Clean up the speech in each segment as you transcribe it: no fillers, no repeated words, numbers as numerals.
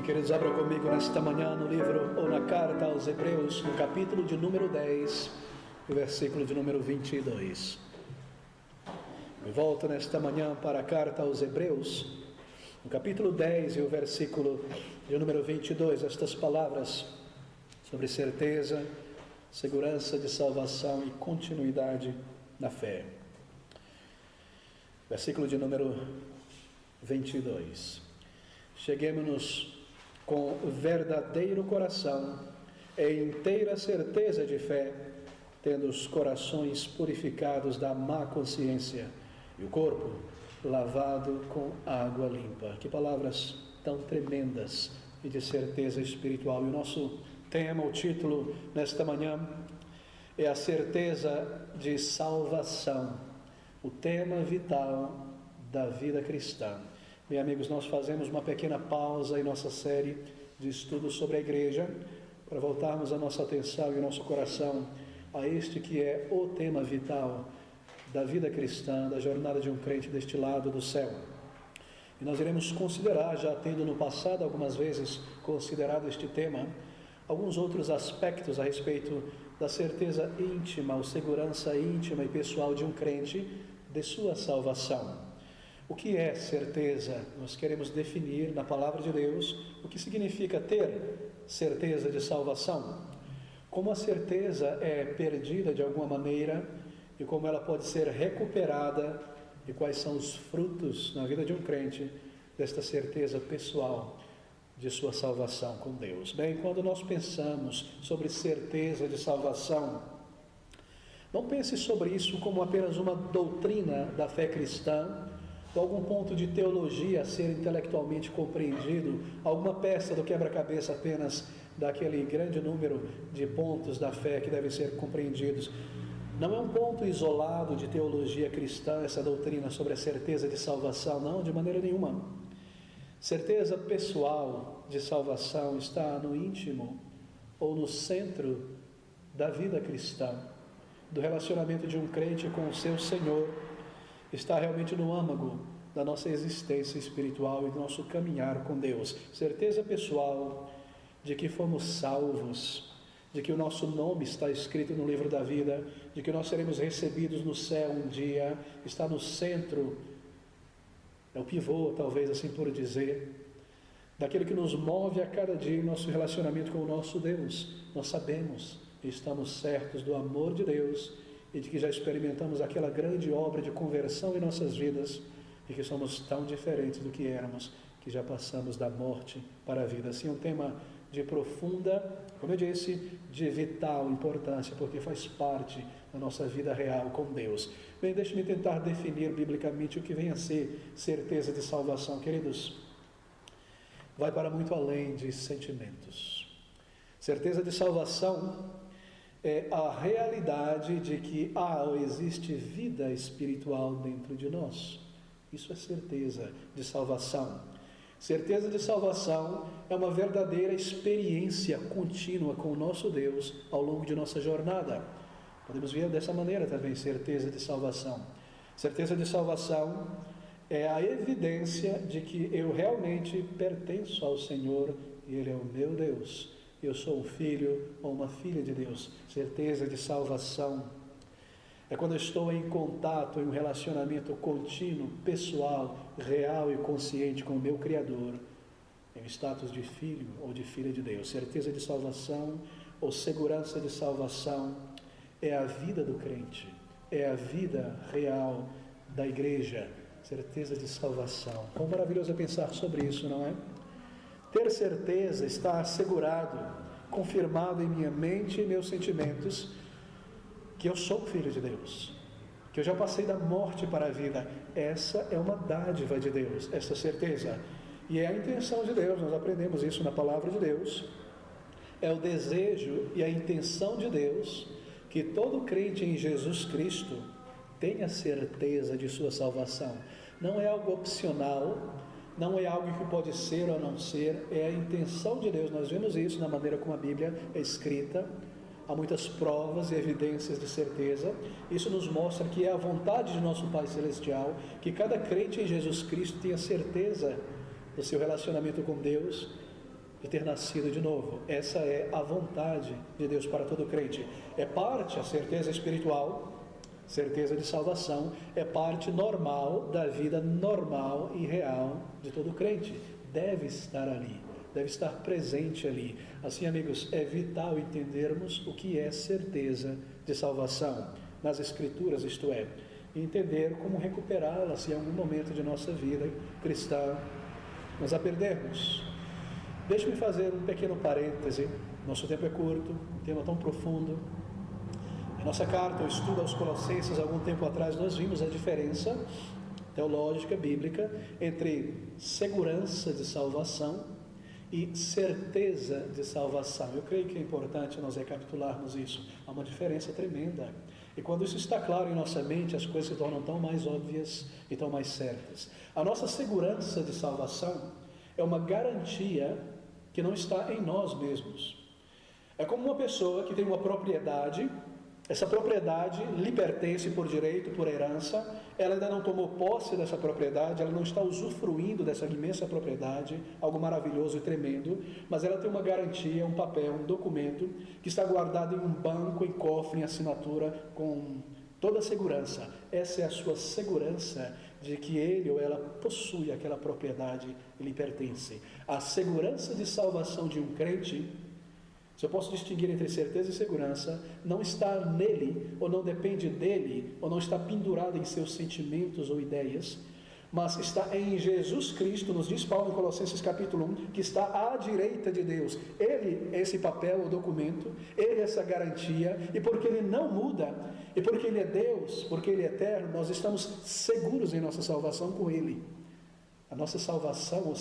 Queridos, abram comigo nesta manhã no livro ou na carta aos Hebreus, no capítulo de número 10, o versículo de número 22. Eu volto nesta manhã para a carta aos Hebreus, no capítulo 10 e o versículo de número 22, estas palavras sobre certeza, segurança de salvação e continuidade na fé. Versículo de número 22. Cheguemos-nos com verdadeiro coração e inteira certeza de fé, tendo os corações purificados da má consciência e o corpo lavado com água limpa. Que palavras tão tremendas e de certeza espiritual. E o nosso tema, o título nesta manhã é a certeza de salvação, o tema vital da vida cristã. Bem, amigos, nós fazemos uma pequena pausa em nossa série de estudos sobre a igreja, para voltarmos a nossa atenção e o nosso coração a este que é o tema vital da vida cristã, da jornada de um crente deste lado do céu. E nós iremos considerar, já tendo no passado algumas vezes considerado este tema, alguns outros aspectos a respeito da certeza íntima, ou segurança íntima e pessoal de um crente de sua salvação. O que é certeza? Nós queremos definir na palavra de Deus o que significa ter certeza de salvação. Como a certeza é perdida de alguma maneira e como ela pode ser recuperada e quais são os frutos na vida de um crente desta certeza pessoal de sua salvação com Deus. Bem, quando nós pensamos sobre certeza de salvação, não pense sobre isso como apenas uma doutrina da fé cristã, ou algum ponto de teologia a ser intelectualmente compreendido, alguma peça do quebra-cabeça apenas daquele grande número de pontos da fé que devem ser compreendidos. Não é um ponto isolado de teologia cristã essa doutrina sobre a certeza de salvação, não, de maneira nenhuma. Certeza pessoal de salvação está no íntimo ou no centro da vida cristã, do relacionamento de um crente com o seu Senhor. Está realmente no âmago da nossa existência espiritual e do nosso caminhar com Deus. Certeza pessoal de que fomos salvos, de que o nosso nome está escrito no livro da vida, de que nós seremos recebidos no céu um dia, está no centro, é o pivô, talvez assim por dizer, daquilo que nos move a cada dia em nosso relacionamento com o nosso Deus. Nós sabemos e estamos certos do amor de Deus e de que já experimentamos aquela grande obra de conversão em nossas vidas e que somos tão diferentes do que éramos, que já passamos da morte para a vida. Assim, um tema de profunda, como eu disse, de vital importância, porque faz parte da nossa vida real com Deus. Bem, deixe-me tentar definir biblicamente o que vem a ser certeza de salvação. Queridos, vai para muito além de sentimentos. Certeza de salvação é a realidade de que há ou existe vida espiritual dentro de nós. Isso é certeza de salvação. Certeza de salvação é uma verdadeira experiência contínua com o nosso Deus ao longo de nossa jornada. Podemos ver dessa maneira também certeza de salvação. Certeza de salvação é a evidência de que eu realmente pertenço ao Senhor e Ele é o meu Deus. Eu sou um filho ou uma filha de Deus. Certeza de salvação é quando eu estou em contato, em um relacionamento contínuo, pessoal, real e consciente com o meu Criador, em status de filho ou de filha de Deus. Certeza de salvação ou segurança de salvação é a vida do crente, é a vida real da igreja. Certeza de salvação. Quão maravilhoso é pensar sobre isso, não é? Ter certeza, estar assegurado, confirmado em minha mente e meus sentimentos, que eu sou filho de Deus, que eu já passei da morte para a vida. Essa é uma dádiva de Deus, essa certeza. E é a intenção de Deus, nós aprendemos isso na palavra de Deus. É o desejo e a intenção de Deus que todo crente em Jesus Cristo tenha certeza de sua salvação. Não é algo opcional, não é algo que pode ser ou não ser, é a intenção de Deus. Nós vemos isso na maneira como a Bíblia é escrita. Há muitas provas e evidências de certeza. Isso nos mostra que é a vontade de nosso Pai Celestial que cada crente em Jesus Cristo tenha certeza do seu relacionamento com Deus de ter nascido de novo. Essa é a vontade de Deus para todo crente. É parte a certeza espiritual, certeza de salvação, é parte normal da vida normal e real de todo crente. Deve estar ali, deve estar presente ali. Assim, amigos, é vital entendermos o que é certeza de salvação nas Escrituras, isto é, entender como recuperá-la se em algum momento de nossa vida cristã nós a perdermos. Deixe-me fazer um pequeno parêntese. Nosso tempo é curto, um tema tão profundo. Em nossa carta, o estudo aos Colossenses, algum tempo atrás, nós vimos a diferença teológica, bíblica, entre segurança de salvação e certeza de salvação. Eu creio que é importante nós recapitularmos isso. Há uma diferença tremenda. E quando isso está claro em nossa mente, as coisas se tornam tão mais óbvias e tão mais certas. A nossa segurança de salvação é uma garantia que não está em nós mesmos. É como uma pessoa que tem uma propriedade. Essa propriedade lhe pertence por direito, por herança. Ela ainda não tomou posse dessa propriedade, ela não está usufruindo dessa imensa propriedade, algo maravilhoso e tremendo, mas ela tem uma garantia, um papel, um documento que está guardado em um banco, em cofre, em assinatura, com toda a segurança. Essa é a sua segurança de que ele ou ela possui aquela propriedade e lhe pertence. A segurança de salvação de um crente, se eu posso distinguir entre certeza e segurança, não está nele, ou não depende dele, ou não está pendurado em seus sentimentos ou ideias, mas está em Jesus Cristo, nos diz Paulo em Colossenses capítulo 1, que está à direita de Deus. Ele é esse papel, o documento, ele é essa garantia, e porque ele não muda, e porque ele é Deus, porque ele é eterno, nós estamos seguros em nossa salvação com ele. A nossa salvação, ou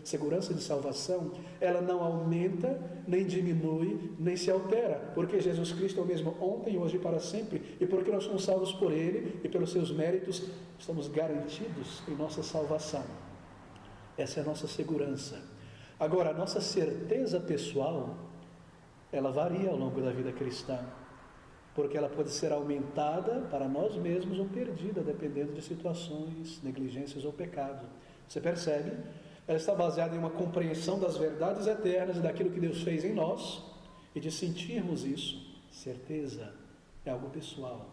segurança de salvação, ela não aumenta, nem diminui, nem se altera, porque Jesus Cristo é o mesmo ontem, hoje e para sempre, e porque nós somos salvos por Ele, e pelos seus méritos, estamos garantidos em nossa salvação. Essa é a nossa segurança. Agora, a nossa certeza pessoal, ela varia ao longo da vida cristã, porque ela pode ser aumentada para nós mesmos ou perdida, dependendo de situações, negligências ou pecado. Você percebe? Ela está baseada em uma compreensão das verdades eternas e daquilo que Deus fez em nós e de sentirmos isso. Certeza é algo pessoal.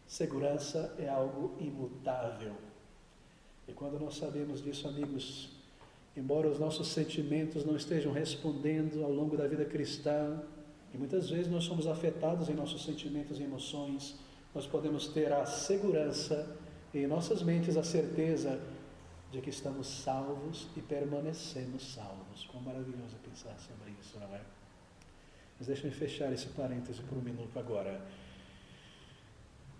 Segurança é algo imutável. E quando nós sabemos disso, amigos, embora os nossos sentimentos não estejam respondendo ao longo da vida cristã, e muitas vezes nós somos afetados em nossos sentimentos e emoções, nós podemos ter a segurança e em nossas mentes a certeza de que estamos salvos e permanecemos salvos. Como maravilhoso pensar sobre isso, não é? Mas deixa-me fechar esse parêntese por um minuto agora.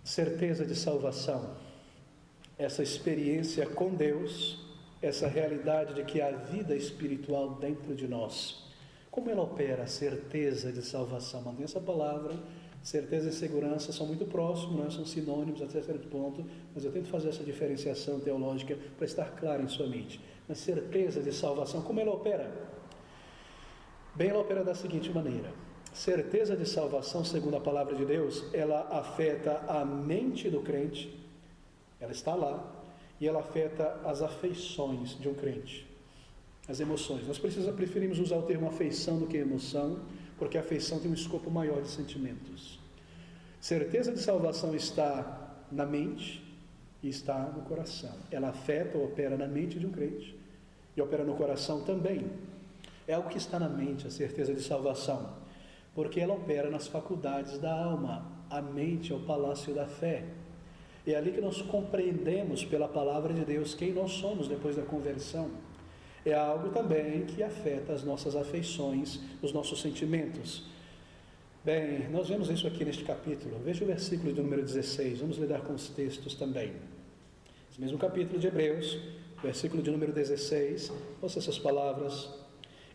Certeza de salvação, essa experiência com Deus, essa realidade de que há vida espiritual dentro de nós. Como ela opera a certeza de salvação? Mantenha essa palavra. Certeza e segurança são muito próximos, não são sinônimos até certo ponto, mas eu tento fazer essa diferenciação teológica para estar claro em sua mente. Mas certeza de salvação, como ela opera? Bem, ela opera da seguinte maneira: certeza de salvação, segundo a palavra de Deus, ela afeta a mente do crente, ela está lá, e ela afeta as afeições de um crente, as emoções. Nós preferimos usar o termo afeição do que emoção, porque a afeição tem um escopo maior de sentimentos. Certeza de salvação está na mente e está no coração. Ela afeta ou opera na mente de um crente e opera no coração também. É algo que está na mente, a certeza de salvação, porque ela opera nas faculdades da alma. A mente é o palácio da fé. É ali que nós compreendemos pela palavra de Deus quem nós somos depois da conversão. É algo também que afeta as nossas afeições, os nossos sentimentos. Bem, nós vemos isso aqui neste capítulo. Veja o versículo de número 16, vamos lidar com os textos também. Esse mesmo capítulo de Hebreus, versículo de número 16, ouça essas palavras.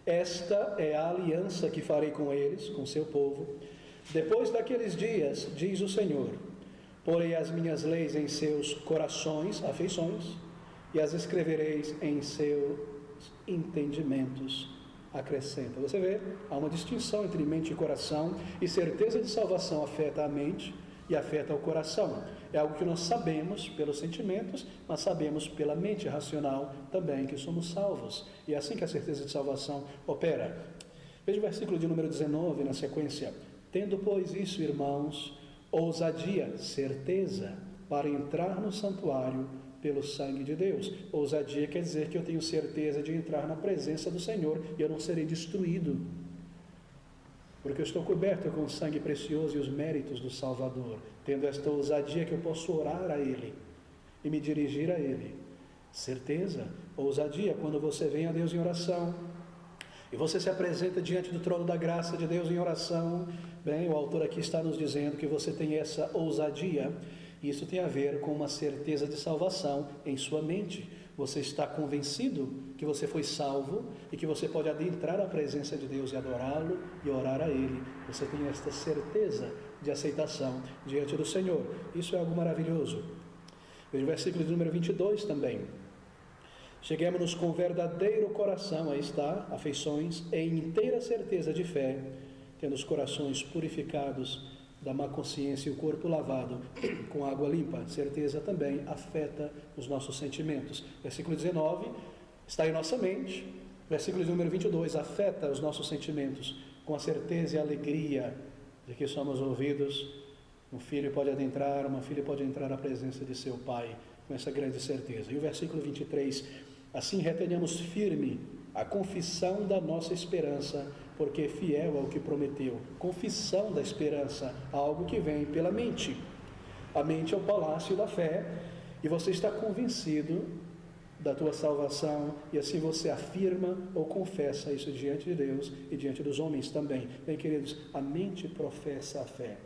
Esta é a aliança que farei com eles, com seu povo. Depois daqueles dias, diz o Senhor, porei as minhas leis em seus corações, afeições, e as escrevereis em seus entendimentos, acrescenta. Você vê, há uma distinção entre mente e coração, e certeza de salvação afeta a mente, e afeta o coração. É algo que nós sabemos pelos sentimentos, mas sabemos pela mente racional também que somos salvos. E é assim que a certeza de salvação opera. Veja o versículo de número 19 na sequência. Tendo, pois, isso, irmãos, ousadia, certeza, para entrar no santuário pelo sangue de Deus. Ousadia quer dizer que eu tenho certeza de entrar na presença do Senhor e eu não serei destruído, porque eu estou coberto com o sangue precioso e os méritos do Salvador. Tendo esta ousadia que eu posso orar a Ele e me dirigir a Ele. Certeza, ousadia, quando você vem a Deus em oração e você se apresenta diante do trono da graça de Deus em oração. Bem, o autor aqui está nos dizendo que você tem essa ousadia. Isso tem a ver com uma certeza de salvação em sua mente. Você está convencido que você foi salvo e que você pode adentrar a presença de Deus e adorá-lo e orar a Ele. Você tem esta certeza de aceitação diante do Senhor. Isso é algo maravilhoso. Veja o versículo de número 22 também. Cheguemos-nos com verdadeiro coração, aí está, afeições, em inteira certeza de fé, tendo os corações purificados da má consciência e o corpo lavado com água limpa. Certeza também afeta os nossos sentimentos. Versículo 19 está em nossa mente. Versículo número 22 afeta os nossos sentimentos com a certeza e a alegria de que somos ouvidos. Um filho pode adentrar, uma filha pode entrar à presença de seu pai com essa grande certeza. E o versículo 23, assim retenhamos firme a confissão da nossa esperança, porque fiel ao que prometeu. Confissão da esperança, algo que vem pela mente. A mente é o palácio da fé, e você está convencido da tua salvação, e assim você afirma ou confessa isso diante de Deus e diante dos homens também. Bem, queridos, a mente professa a fé.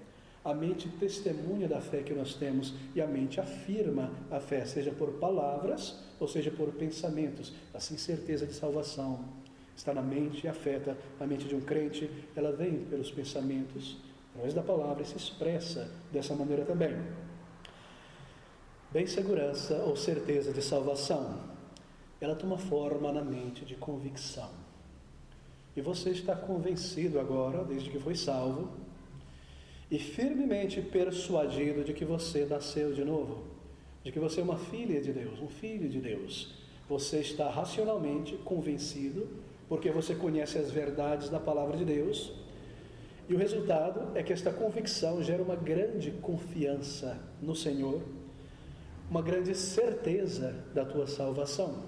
A mente testemunha da fé que nós temos e a mente afirma a fé, seja por palavras ou seja por pensamentos. Assim, certeza de salvação está na mente e afeta a mente de um crente. Ela vem pelos pensamentos, através da palavra, e se expressa dessa maneira também. Bem, segurança ou certeza de salvação, ela toma forma na mente de convicção. E você está convencido agora, desde que foi salvo, e firmemente persuadido de que você nasceu de novo, de que você é uma filha de Deus, um filho de Deus. Você está racionalmente convencido, porque você conhece as verdades da palavra de Deus, e o resultado é que esta convicção gera uma grande confiança no Senhor, uma grande certeza da tua salvação.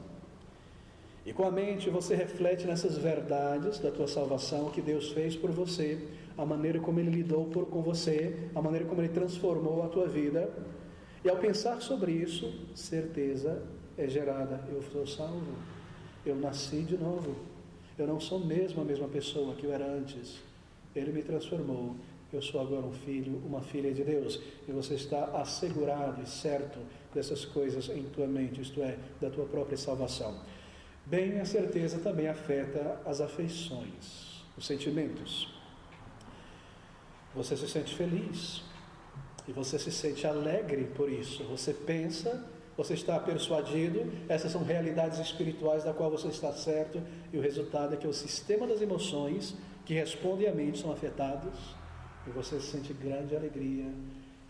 E com a mente você reflete nessas verdades da tua salvação, que Deus fez por você, a maneira como Ele lidou com você, a maneira como Ele transformou a tua vida. E ao pensar sobre isso, certeza é gerada. Eu sou salvo, eu nasci de novo, eu não sou mesmo a mesma pessoa que eu era antes. Ele me transformou, eu sou agora um filho, uma filha de Deus. E você está assegurado e certo dessas coisas em tua mente, isto é, da tua própria salvação. Bem, a certeza também afeta as afeições, os sentimentos. Você se sente feliz e você se sente alegre por isso. Você pensa, você está persuadido, essas são realidades espirituais da qual você está certo, e o resultado é que o sistema das emoções que respondem à mente são afetados, e você se sente grande alegria,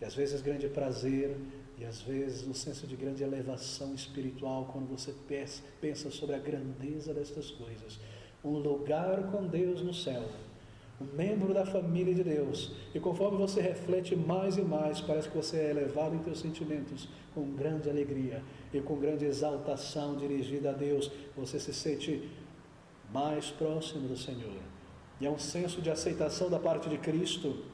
e às vezes grande prazer, e às vezes um senso de grande elevação espiritual, quando você pensa sobre a grandeza destas coisas. Um lugar com Deus no céu, um membro da família de Deus, e conforme você reflete mais e mais, parece que você é elevado em teus sentimentos, com grande alegria e com grande exaltação dirigida a Deus. Você se sente mais próximo do Senhor, e é um senso de aceitação da parte de Cristo,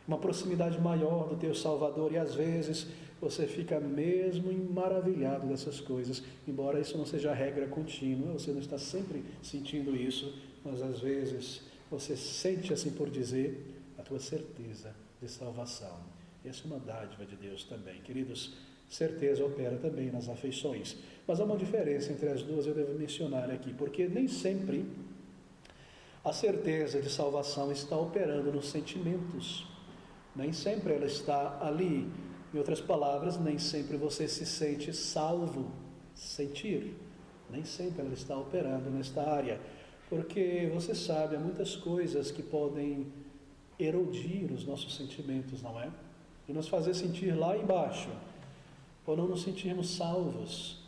uma proximidade maior do teu Salvador, e às vezes você fica mesmo maravilhado dessas coisas, embora isso não seja a regra contínua, você não está sempre sentindo isso, mas às vezes você sente, assim por dizer, a tua certeza de salvação. Essa é uma dádiva de Deus também. Queridos, certeza opera também nas afeições, mas há uma diferença entre as duas, eu devo mencionar aqui, porque nem sempre a certeza de salvação está operando nos sentimentos, nem sempre ela está ali. Em outras palavras, nem sempre você se sente salvo. Sentir, nem sempre ela está operando nesta área, porque você sabe, há muitas coisas que podem erodir os nossos sentimentos, não é? de nos fazer sentir lá embaixo, ou não nos sentirmos salvos.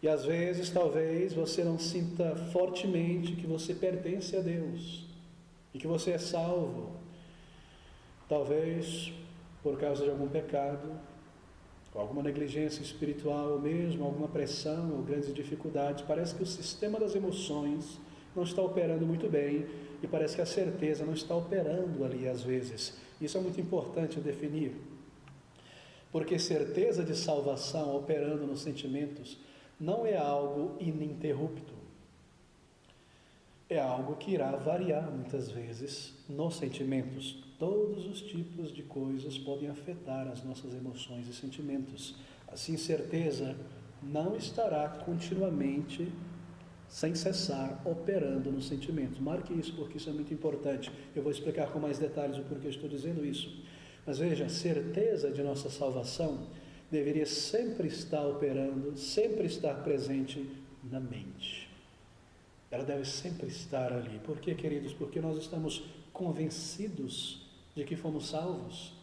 E às vezes, talvez, você não sinta fortemente que você pertence a Deus e que você é salvo. Talvez por causa de algum pecado, ou alguma negligência espiritual, ou mesmo alguma pressão ou grandes dificuldades. Parece que o sistema das emoções não está operando muito bem e parece que a certeza não está operando ali às vezes. Isso é muito importante definir, porque certeza de salvação operando nos sentimentos não é algo ininterrupto. É algo que irá variar muitas vezes nos sentimentos. Todos os tipos de coisas podem afetar as nossas emoções e sentimentos. Assim, certeza não estará continuamente, sem cessar, operando nos sentimentos. Marque isso, porque isso é muito importante. Eu vou explicar com mais detalhes o porquê eu estou dizendo isso. Mas veja, a certeza de nossa salvação deveria sempre estar operando, sempre estar presente na mente. Ela deve sempre estar ali. Por quê, queridos? Porque nós estamos convencidos de que fomos salvos.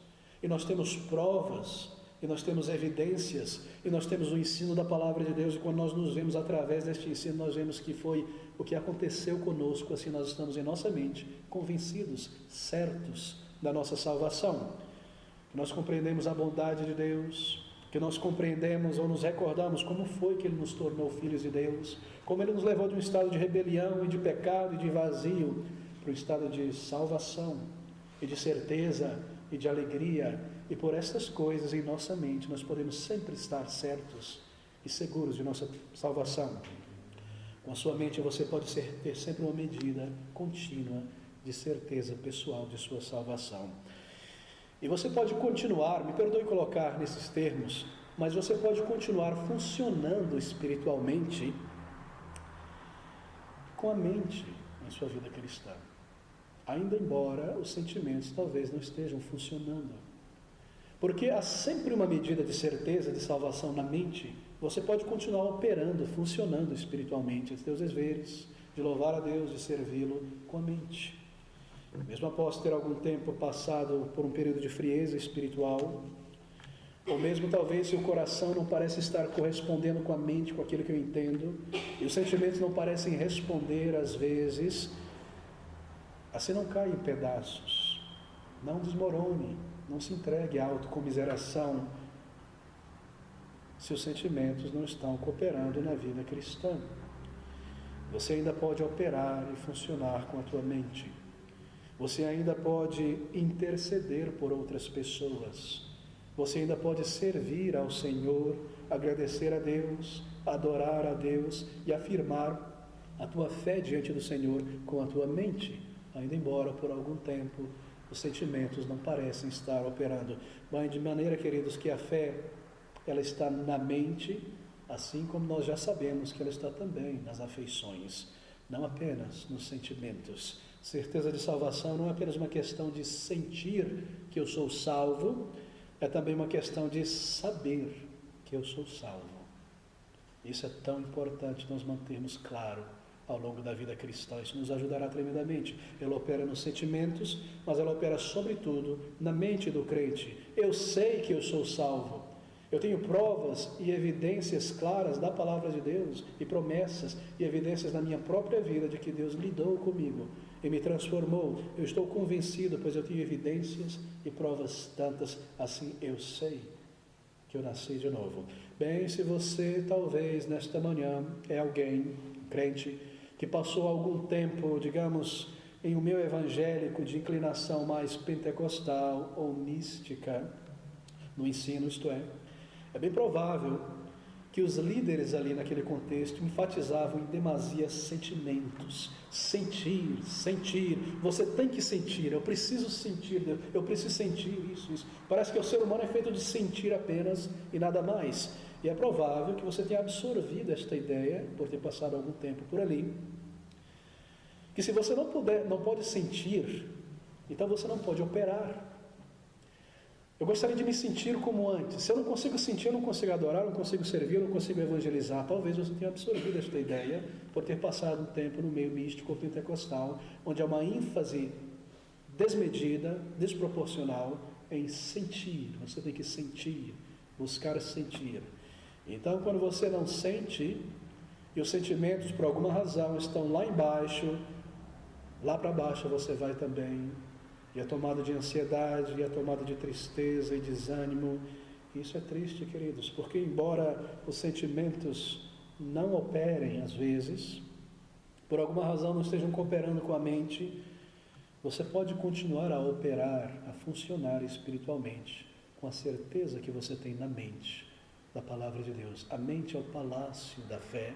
E nós temos provas, e nós temos evidências, e nós temos o ensino da palavra de Deus. E quando nós nos vemos através deste ensino, nós vemos que foi o que aconteceu conosco. Assim nós estamos em nossa mente convencidos, certos da nossa salvação. Nós compreendemos a bondade de Deus, que nós compreendemos ou nos recordamos como foi que Ele nos tornou filhos de Deus, como Ele nos levou de um estado de rebelião e de pecado e de vazio para um estado de salvação e de certeza e de alegria. E por estas coisas em nossa mente nós podemos sempre estar certos e seguros de nossa salvação. Com a sua mente você pode ter sempre uma medida contínua de certeza pessoal de sua salvação. E você pode continuar, me perdoe colocar nesses termos, mas você pode continuar funcionando espiritualmente com a mente em sua vida cristã, ainda embora os sentimentos talvez não estejam funcionando. Porque há sempre uma medida de certeza de salvação na mente. Você pode continuar operando, funcionando espiritualmente, os teus deveres, de louvar a Deus, de servi-lo com a mente. Mesmo após ter algum tempo passado por um período de frieza espiritual, ou mesmo talvez se o coração não parece estar correspondendo com a mente, com aquilo que eu entendo, e os sentimentos não parecem responder às vezes, assim não caia em pedaços, não desmorone, não se entregue à autocomiseração, se os sentimentos não estão cooperando na vida cristã. Você ainda pode operar e funcionar com a tua mente. Você ainda pode interceder por outras pessoas. Você ainda pode servir ao Senhor, agradecer a Deus, adorar a Deus e afirmar a tua fé diante do Senhor com a tua mente, ainda embora por algum tempo os sentimentos não parecem estar operando. Mas de maneira, queridos, que a fé ela está na mente, assim como nós já sabemos que ela está também nas afeições, não apenas nos sentimentos. Certeza de salvação não é apenas uma questão de sentir que eu sou salvo, é também uma questão de saber que eu sou salvo. Isso é tão importante nós mantermos claro ao longo da vida cristã. Isso nos ajudará tremendamente. Ela opera nos sentimentos, mas ela opera sobretudo na mente do crente. Eu sei que eu sou salvo. Eu tenho provas e evidências claras da palavra de Deus e promessas e evidências na minha própria vida de que Deus lidou comigo e me transformou. Eu estou convencido, pois eu tenho evidências e provas tantas, assim eu sei que eu nasci de novo. Bem, se você talvez nesta manhã é alguém, crente, que passou algum tempo, digamos, em um meio evangélico de inclinação mais pentecostal ou mística no ensino, isto é bem provável que os líderes ali naquele contexto enfatizavam em demasia sentimentos. Sentir, você tem que sentir, eu preciso sentir, eu preciso sentir isso. Parece que o ser humano é feito de sentir apenas e nada mais. E é provável que você tenha absorvido esta ideia, por ter passado algum tempo por ali, que se você não pode sentir, então você não pode operar. Eu gostaria de me sentir como antes. Se eu não consigo sentir, eu não consigo adorar, eu não consigo servir, eu não consigo evangelizar. Talvez você tenha absorvido esta ideia por ter passado um tempo no meio místico ou pentecostal, onde há uma ênfase desmedida, desproporcional em sentir. Você tem que sentir, buscar sentir. Então, quando você não sente, e os sentimentos, por alguma razão, estão lá embaixo, lá para baixo você vai também. E a tomada de ansiedade, e a tomada de tristeza e desânimo. Isso é triste, queridos, porque embora os sentimentos não operem às vezes, por alguma razão não estejam cooperando com a mente, você pode continuar a operar, a funcionar espiritualmente, com a certeza que você tem na mente, da palavra de Deus. A mente é o palácio da fé.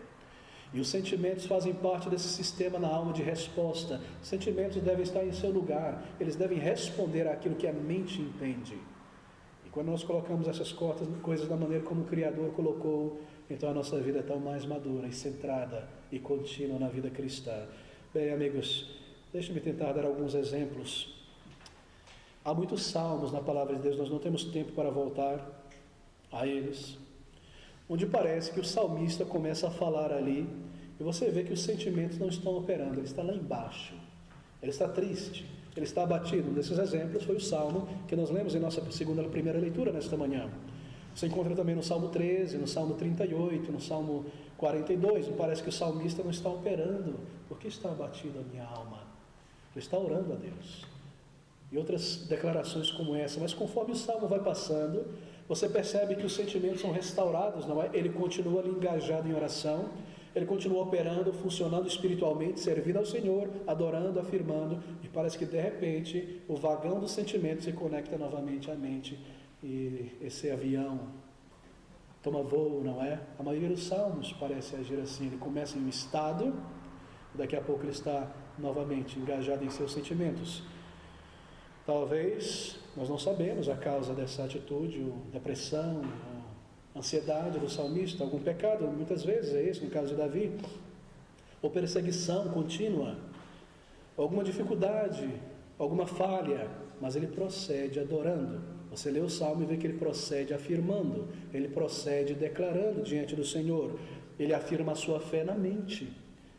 E os sentimentos fazem parte desse sistema na alma de resposta. Os sentimentos devem estar em seu lugar, eles devem responder àquilo que a mente entende. E quando nós colocamos essas coisas da maneira como o Criador colocou, então a nossa vida é tão mais madura e centrada e contínua na vida cristã. Bem, amigos, deixe-me tentar dar alguns exemplos. Há muitos salmos na palavra de Deus, nós não temos tempo para voltar a eles, onde parece que o salmista começa a falar ali, e você vê que os sentimentos não estão operando, ele está lá embaixo, ele está triste, ele está abatido. Um desses exemplos foi o salmo que nós lemos em nossa primeira leitura nesta manhã. Você encontra também no Salmo 13, no Salmo 38, no Salmo 42, e parece que o salmista não está operando. Por que está abatido a minha alma? Ele está orando a Deus. E outras declarações como essa, mas conforme o salmo vai passando, você percebe que os sentimentos são restaurados, não é? Ele continua ali engajado em oração, ele continua operando, funcionando espiritualmente, servindo ao Senhor, adorando, afirmando, e parece que de repente o vagão dos sentimentos se conecta novamente à mente, e esse avião toma voo, não é? A maioria dos salmos parece agir assim, ele começa em um estado, daqui a pouco ele está novamente engajado em seus sentimentos. Talvez, nós não sabemos a causa dessa atitude, depressão, ansiedade do salmista, algum pecado, muitas vezes é esse, no caso de Davi, ou perseguição contínua, alguma dificuldade, alguma falha, mas ele procede adorando. Você lê o salmo e vê que ele procede afirmando, ele procede declarando diante do Senhor, ele afirma a sua fé na mente.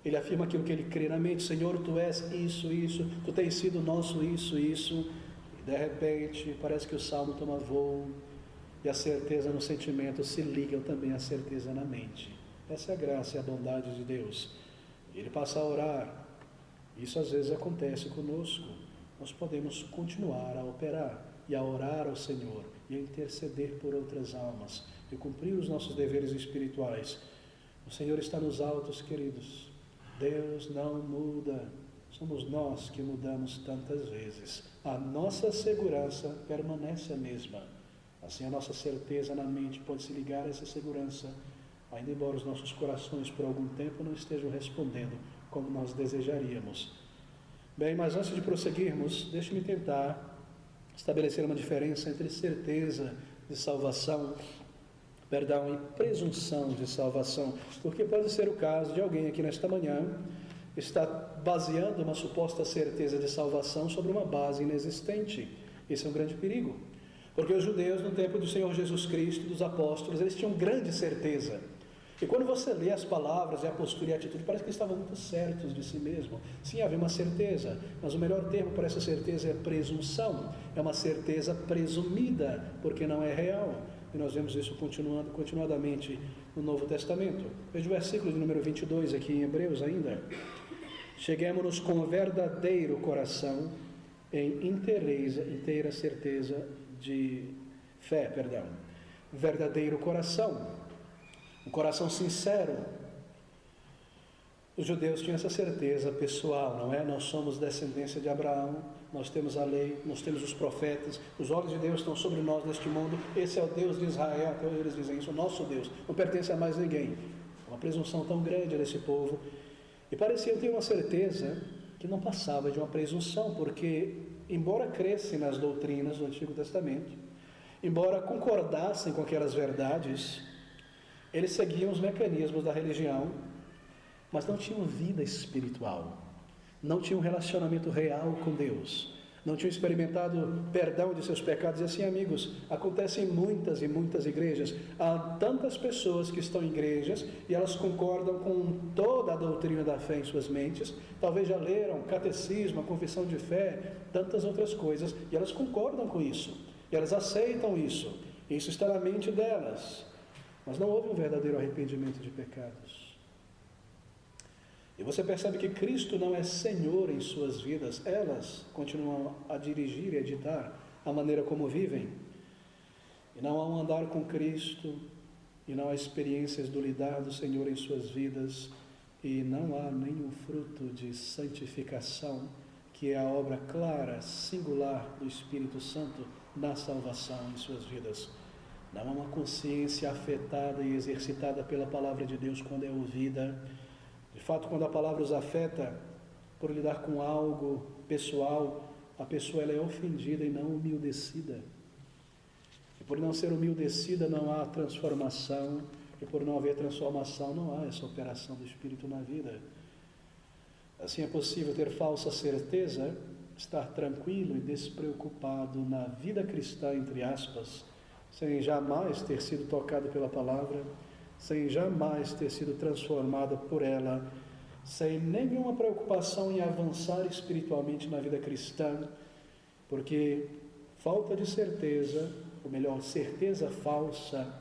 Ele afirma aquilo que ele crê na mente. Senhor, Tu és isso, isso, Tu tens sido nosso isso, isso. E de repente, parece que o salmo toma voo e a certeza no sentimento se ligam também à certeza na mente. Essa é a graça e a bondade de Deus. Ele passa a orar. Isso às vezes acontece conosco. Nós podemos continuar a operar e a orar ao Senhor e a interceder por outras almas e cumprir os nossos deveres espirituais. O Senhor está nos altos, queridos. Deus não muda, somos nós que mudamos tantas vezes. A nossa segurança permanece a mesma. Assim, a nossa certeza na mente pode se ligar a essa segurança, ainda embora os nossos corações por algum tempo não estejam respondendo como nós desejaríamos. Bem, mas antes de prosseguirmos, deixe-me tentar estabelecer uma diferença entre certeza de salvação e presunção de salvação, porque pode ser o caso de alguém aqui nesta manhã estar baseando uma suposta certeza de salvação sobre uma base inexistente. Esse é um grande perigo, porque os judeus no tempo do Senhor Jesus Cristo, dos apóstolos, eles tinham grande certeza, e quando você lê as palavras e a postura e a atitude, parece que eles estavam muito certos de si mesmo. Sim, havia uma certeza, mas o melhor termo para essa certeza é presunção. É uma certeza presumida, porque não é real. E nós vemos isso continuadamente no Novo Testamento. Veja o versículo de número 22 aqui em Hebreus ainda. Cheguemo-nos com verdadeiro coração em inteira certeza de fé, verdadeiro coração, um coração sincero. Os judeus tinham essa certeza pessoal, não é? Nós somos descendência de Abraão, nós temos a lei, nós temos os profetas, os olhos de Deus estão sobre nós neste mundo, esse é o Deus de Israel, até hoje eles dizem isso, o nosso Deus, não pertence a mais ninguém. Uma presunção tão grande desse povo, e parecia ter uma certeza que não passava de uma presunção, porque embora crescem nas doutrinas do Antigo Testamento, embora concordassem com aquelas verdades, eles seguiam os mecanismos da religião, mas não tinham vida espiritual, não tinham relacionamento real com Deus, não tinham experimentado perdão de seus pecados. E assim, amigos, acontece em muitas e muitas igrejas. Há tantas pessoas que estão em igrejas e elas concordam com toda a doutrina da fé em suas mentes, talvez já leram catecismo, a confissão de fé, tantas outras coisas, e elas concordam com isso, E elas aceitam isso. Isso está na mente delas. Mas não houve um verdadeiro arrependimento de pecados. E você percebe que Cristo não é Senhor em suas vidas. Elas continuam a dirigir e a ditar a maneira como vivem. E não há um andar com Cristo, e não há experiências do lidar do Senhor em suas vidas, e não há nenhum fruto de santificação, que é a obra clara, singular do Espírito Santo na salvação em suas vidas. Não há uma consciência afetada e exercitada pela palavra de Deus quando é ouvida. De fato, quando a palavra os afeta, por lidar com algo pessoal, a pessoa ela é ofendida e não humildecida. E por não ser humildecida não há transformação, e por não haver transformação não há essa operação do Espírito na vida. Assim é possível ter falsa certeza, estar tranquilo e despreocupado na vida cristã, entre aspas, sem jamais ter sido tocado pela palavra, sem jamais ter sido transformado por ela, sem nenhuma preocupação em avançar espiritualmente na vida cristã, porque falta de certeza, ou melhor, certeza falsa,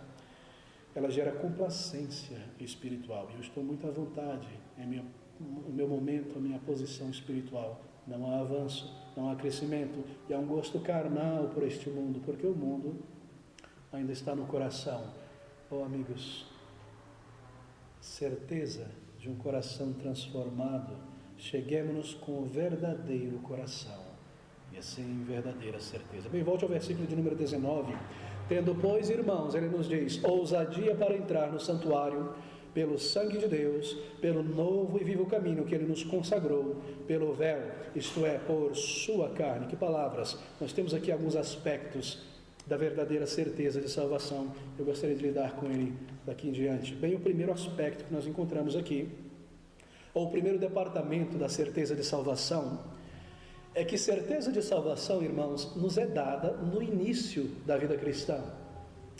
ela gera complacência espiritual. E eu estou muito à vontade o meu momento, a minha posição espiritual. Não há avanço, não há crescimento, e há um gosto carnal por este mundo, porque o mundo ainda está no coração. Oh, amigos, certeza de um coração transformado, cheguemos-nos com o verdadeiro coração, e assim verdadeira certeza. Bem, volte ao versículo de número 19. Tendo, pois, irmãos, ele nos diz, ousadia para entrar no santuário, pelo sangue de Deus, pelo novo e vivo caminho que ele nos consagrou, pelo véu, isto é, por sua carne. Que palavras! Nós temos aqui alguns aspectos da verdadeira certeza de salvação. Eu gostaria de lidar com ele daqui em diante. Bem, o primeiro aspecto que nós encontramos aqui, ou o primeiro departamento da certeza de salvação, é que certeza de salvação, irmãos, nos é dada no início da vida cristã.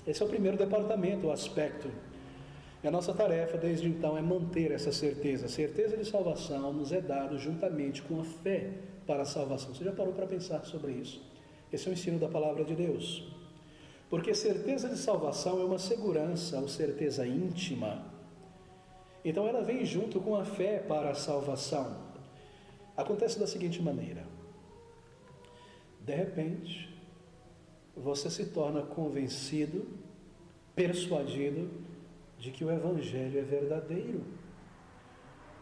Esse é o primeiro departamento, o aspecto. E a nossa tarefa desde então é manter essa certeza. A certeza de salvação nos é dada juntamente com a fé para a salvação. Você já parou para pensar sobre isso? Esse é o ensino da palavra de Deus. Porque certeza de salvação é uma segurança, ou certeza íntima. Então ela vem junto com a fé para a salvação. Acontece da seguinte maneira. De repente, você se torna convencido, persuadido de que o Evangelho é verdadeiro.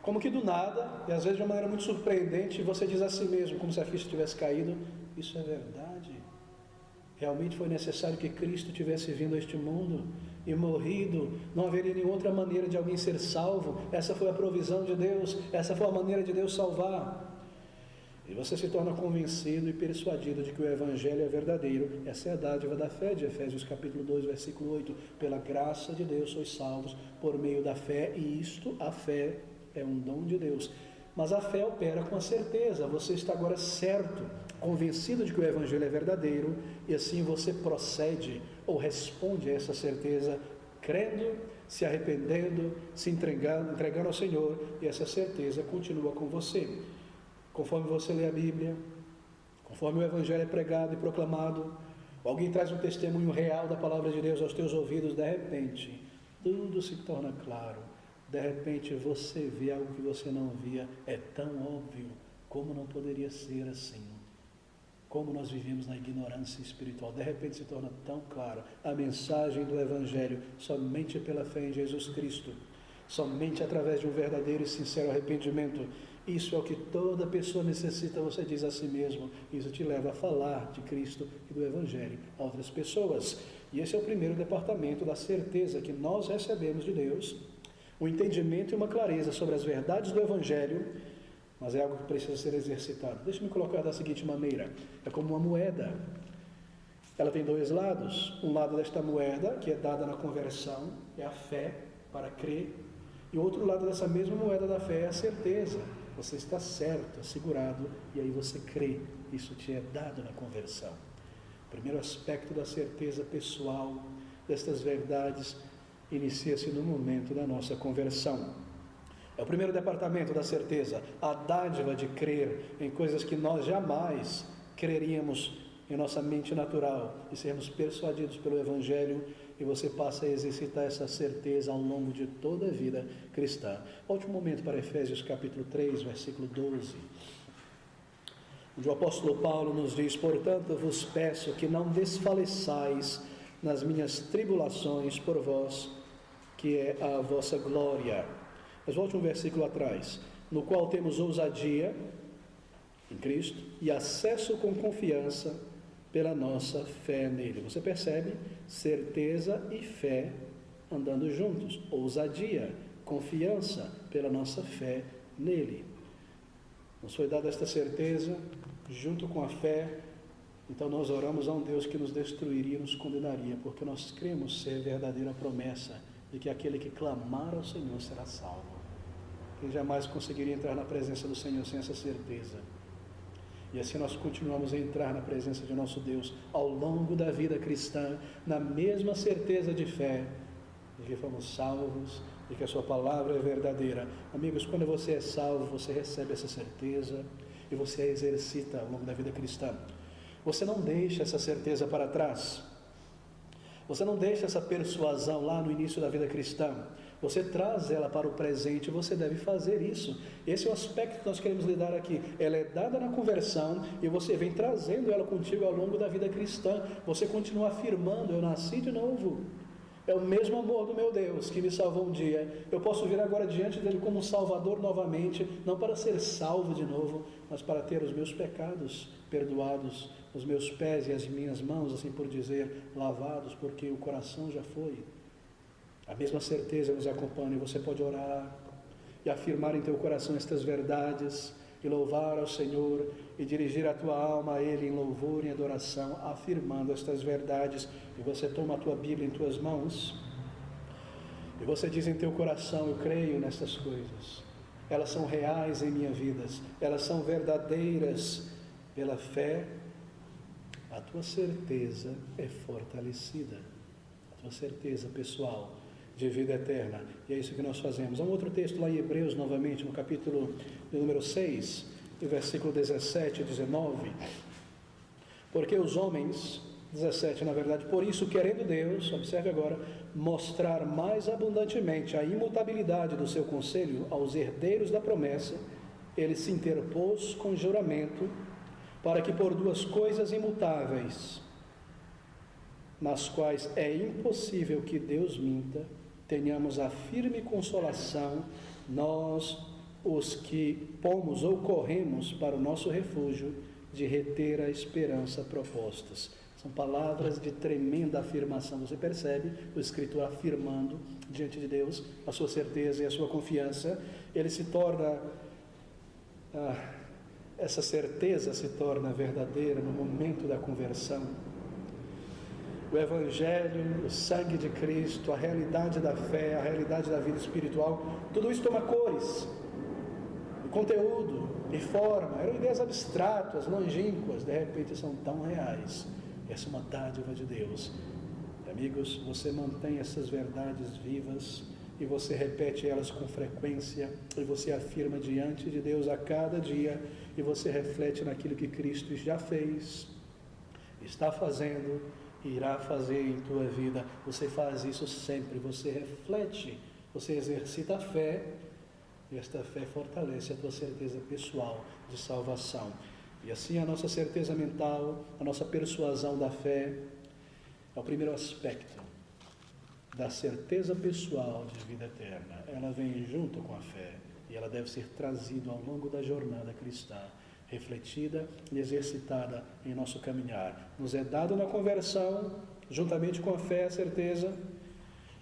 Como que do nada, e às vezes de uma maneira muito surpreendente, você diz a si mesmo, como se a ficha tivesse caído, isso é verdade. Realmente foi necessário que Cristo tivesse vindo a este mundo e morrido. Não haveria nenhuma outra maneira de alguém ser salvo. Essa foi a provisão de Deus, essa foi a maneira de Deus salvar. E você se torna convencido e persuadido de que o Evangelho é verdadeiro. Essa é a dádiva da fé de Efésios capítulo 2, versículo 8. Pela graça de Deus sois salvos por meio da fé, e isto, a fé, é um dom de Deus. Mas a fé opera com a certeza. Você está agora certo, convencido de que o Evangelho é verdadeiro, e assim você procede ou responde a essa certeza, crendo, se arrependendo, se entregando ao Senhor, e essa certeza continua com você. Conforme você lê a Bíblia, conforme o Evangelho é pregado e proclamado, alguém traz um testemunho real da palavra de Deus aos teus ouvidos, de repente, tudo se torna claro. De repente você vê algo que você não via. É tão óbvio. Como não poderia ser assim? Como nós vivemos na ignorância espiritual. De repente se torna tão claro. A mensagem do Evangelho, somente pela fé em Jesus Cristo, somente através de um verdadeiro e sincero arrependimento. Isso é o que toda pessoa necessita, você diz a si mesmo. Isso te leva a falar de Cristo e do Evangelho a outras pessoas. E esse é o primeiro departamento da certeza que nós recebemos de Deus, um entendimento e uma clareza sobre as verdades do Evangelho, mas é algo que precisa ser exercitado. Deixa-me colocar da seguinte maneira: é como uma moeda. Ela tem dois lados. Um lado desta moeda, que é dada na conversão, é a fé para crer, e o outro lado dessa mesma moeda da fé é a certeza. Você está certo, assegurado, e aí você crê. Isso te é dado na conversão. O primeiro aspecto da certeza pessoal destas verdades inicia-se no momento da nossa conversão. É o primeiro departamento da certeza, a dádiva de crer em coisas que nós jamais creríamos em nossa mente natural e sermos persuadidos pelo Evangelho, e você passa a exercitar essa certeza ao longo de toda a vida cristã. Último momento para Efésios capítulo 3, versículo 12, onde o apóstolo Paulo nos diz: portanto, eu vos peço que não desfaleçais nas minhas tribulações por vós, que é a vossa glória. Mas volte um versículo atrás, no qual temos ousadia em Cristo e acesso com confiança pela nossa fé nele. Você percebe? Certeza e fé andando juntos. Ousadia, confiança pela nossa fé nele. Nos foi dada esta certeza junto com a fé. Então nós oramos a um Deus que nos destruiria, nos condenaria, porque nós cremos ser verdadeira promessa de que aquele que clamar ao Senhor será salvo. Quem jamais conseguiria entrar na presença do Senhor sem essa certeza? E assim nós continuamos a entrar na presença de nosso Deus ao longo da vida cristã, na mesma certeza de fé, de que fomos salvos, de que a sua palavra é verdadeira. Amigos, quando você é salvo, você recebe essa certeza e você a exercita ao longo da vida cristã. Você não deixa essa certeza para trás. Você não deixa essa persuasão lá no início da vida cristã. Você traz ela para o presente, você deve fazer isso. Esse é o aspecto que nós queremos lidar aqui. Ela é dada na conversão e você vem trazendo ela contigo ao longo da vida cristã. Você continua afirmando: eu nasci de novo. É o mesmo amor do meu Deus que me salvou um dia. Eu posso vir agora diante dele como um Salvador novamente, não para ser salvo de novo, mas para ter os meus pecados perdoados, os meus pés e as minhas mãos, assim por dizer, lavados, porque o coração já foi. A mesma certeza nos acompanha. Você pode orar e afirmar em teu coração estas verdades e louvar ao Senhor e dirigir a tua alma a Ele em louvor e adoração, afirmando estas verdades. E você toma a tua Bíblia em tuas mãos e você diz em teu coração: eu creio nestas coisas, elas são reais em minha vida, elas são verdadeiras. Pela fé, a tua certeza é fortalecida, a tua certeza pessoal de vida eterna. E é isso que nós fazemos. Há um outro texto lá em Hebreus, novamente, no capítulo de número 6, no versículo 17 e 19. Porque os homens, 17 na verdade, por isso querendo Deus, observe agora, mostrar mais abundantemente a imutabilidade do seu conselho aos herdeiros da promessa, ele se interpôs com juramento, para que por duas coisas imutáveis, nas quais é impossível que Deus minta, tenhamos a firme consolação, nós, os que pomos ou corremos para o nosso refúgio, de reter a esperança propostas. São palavras de tremenda afirmação. Você percebe o escritor afirmando diante de Deus a sua certeza e a sua confiança. Ele se torna... essa certeza se torna verdadeira no momento da conversão. O Evangelho, o sangue de Cristo, a realidade da fé, a realidade da vida espiritual, tudo isso toma cores, e conteúdo, e forma. Eram ideias abstratas, longínquas, de repente são tão reais. Essa é uma dádiva de Deus. Amigos, você mantém essas verdades vivas e você repete elas com frequência, e você afirma diante de Deus a cada dia, e você reflete naquilo que Cristo já fez, está fazendo e irá fazer em tua vida. Você faz isso sempre, você reflete, você exercita a fé, e esta fé fortalece a tua certeza pessoal de salvação. E assim a nossa certeza mental, a nossa persuasão da fé, é o primeiro aspecto da certeza pessoal de vida eterna. Ela vem junto com a fé e ela deve ser trazida ao longo da jornada cristã, refletida e exercitada em nosso caminhar. Nos é dado na conversão, juntamente com a fé, a certeza,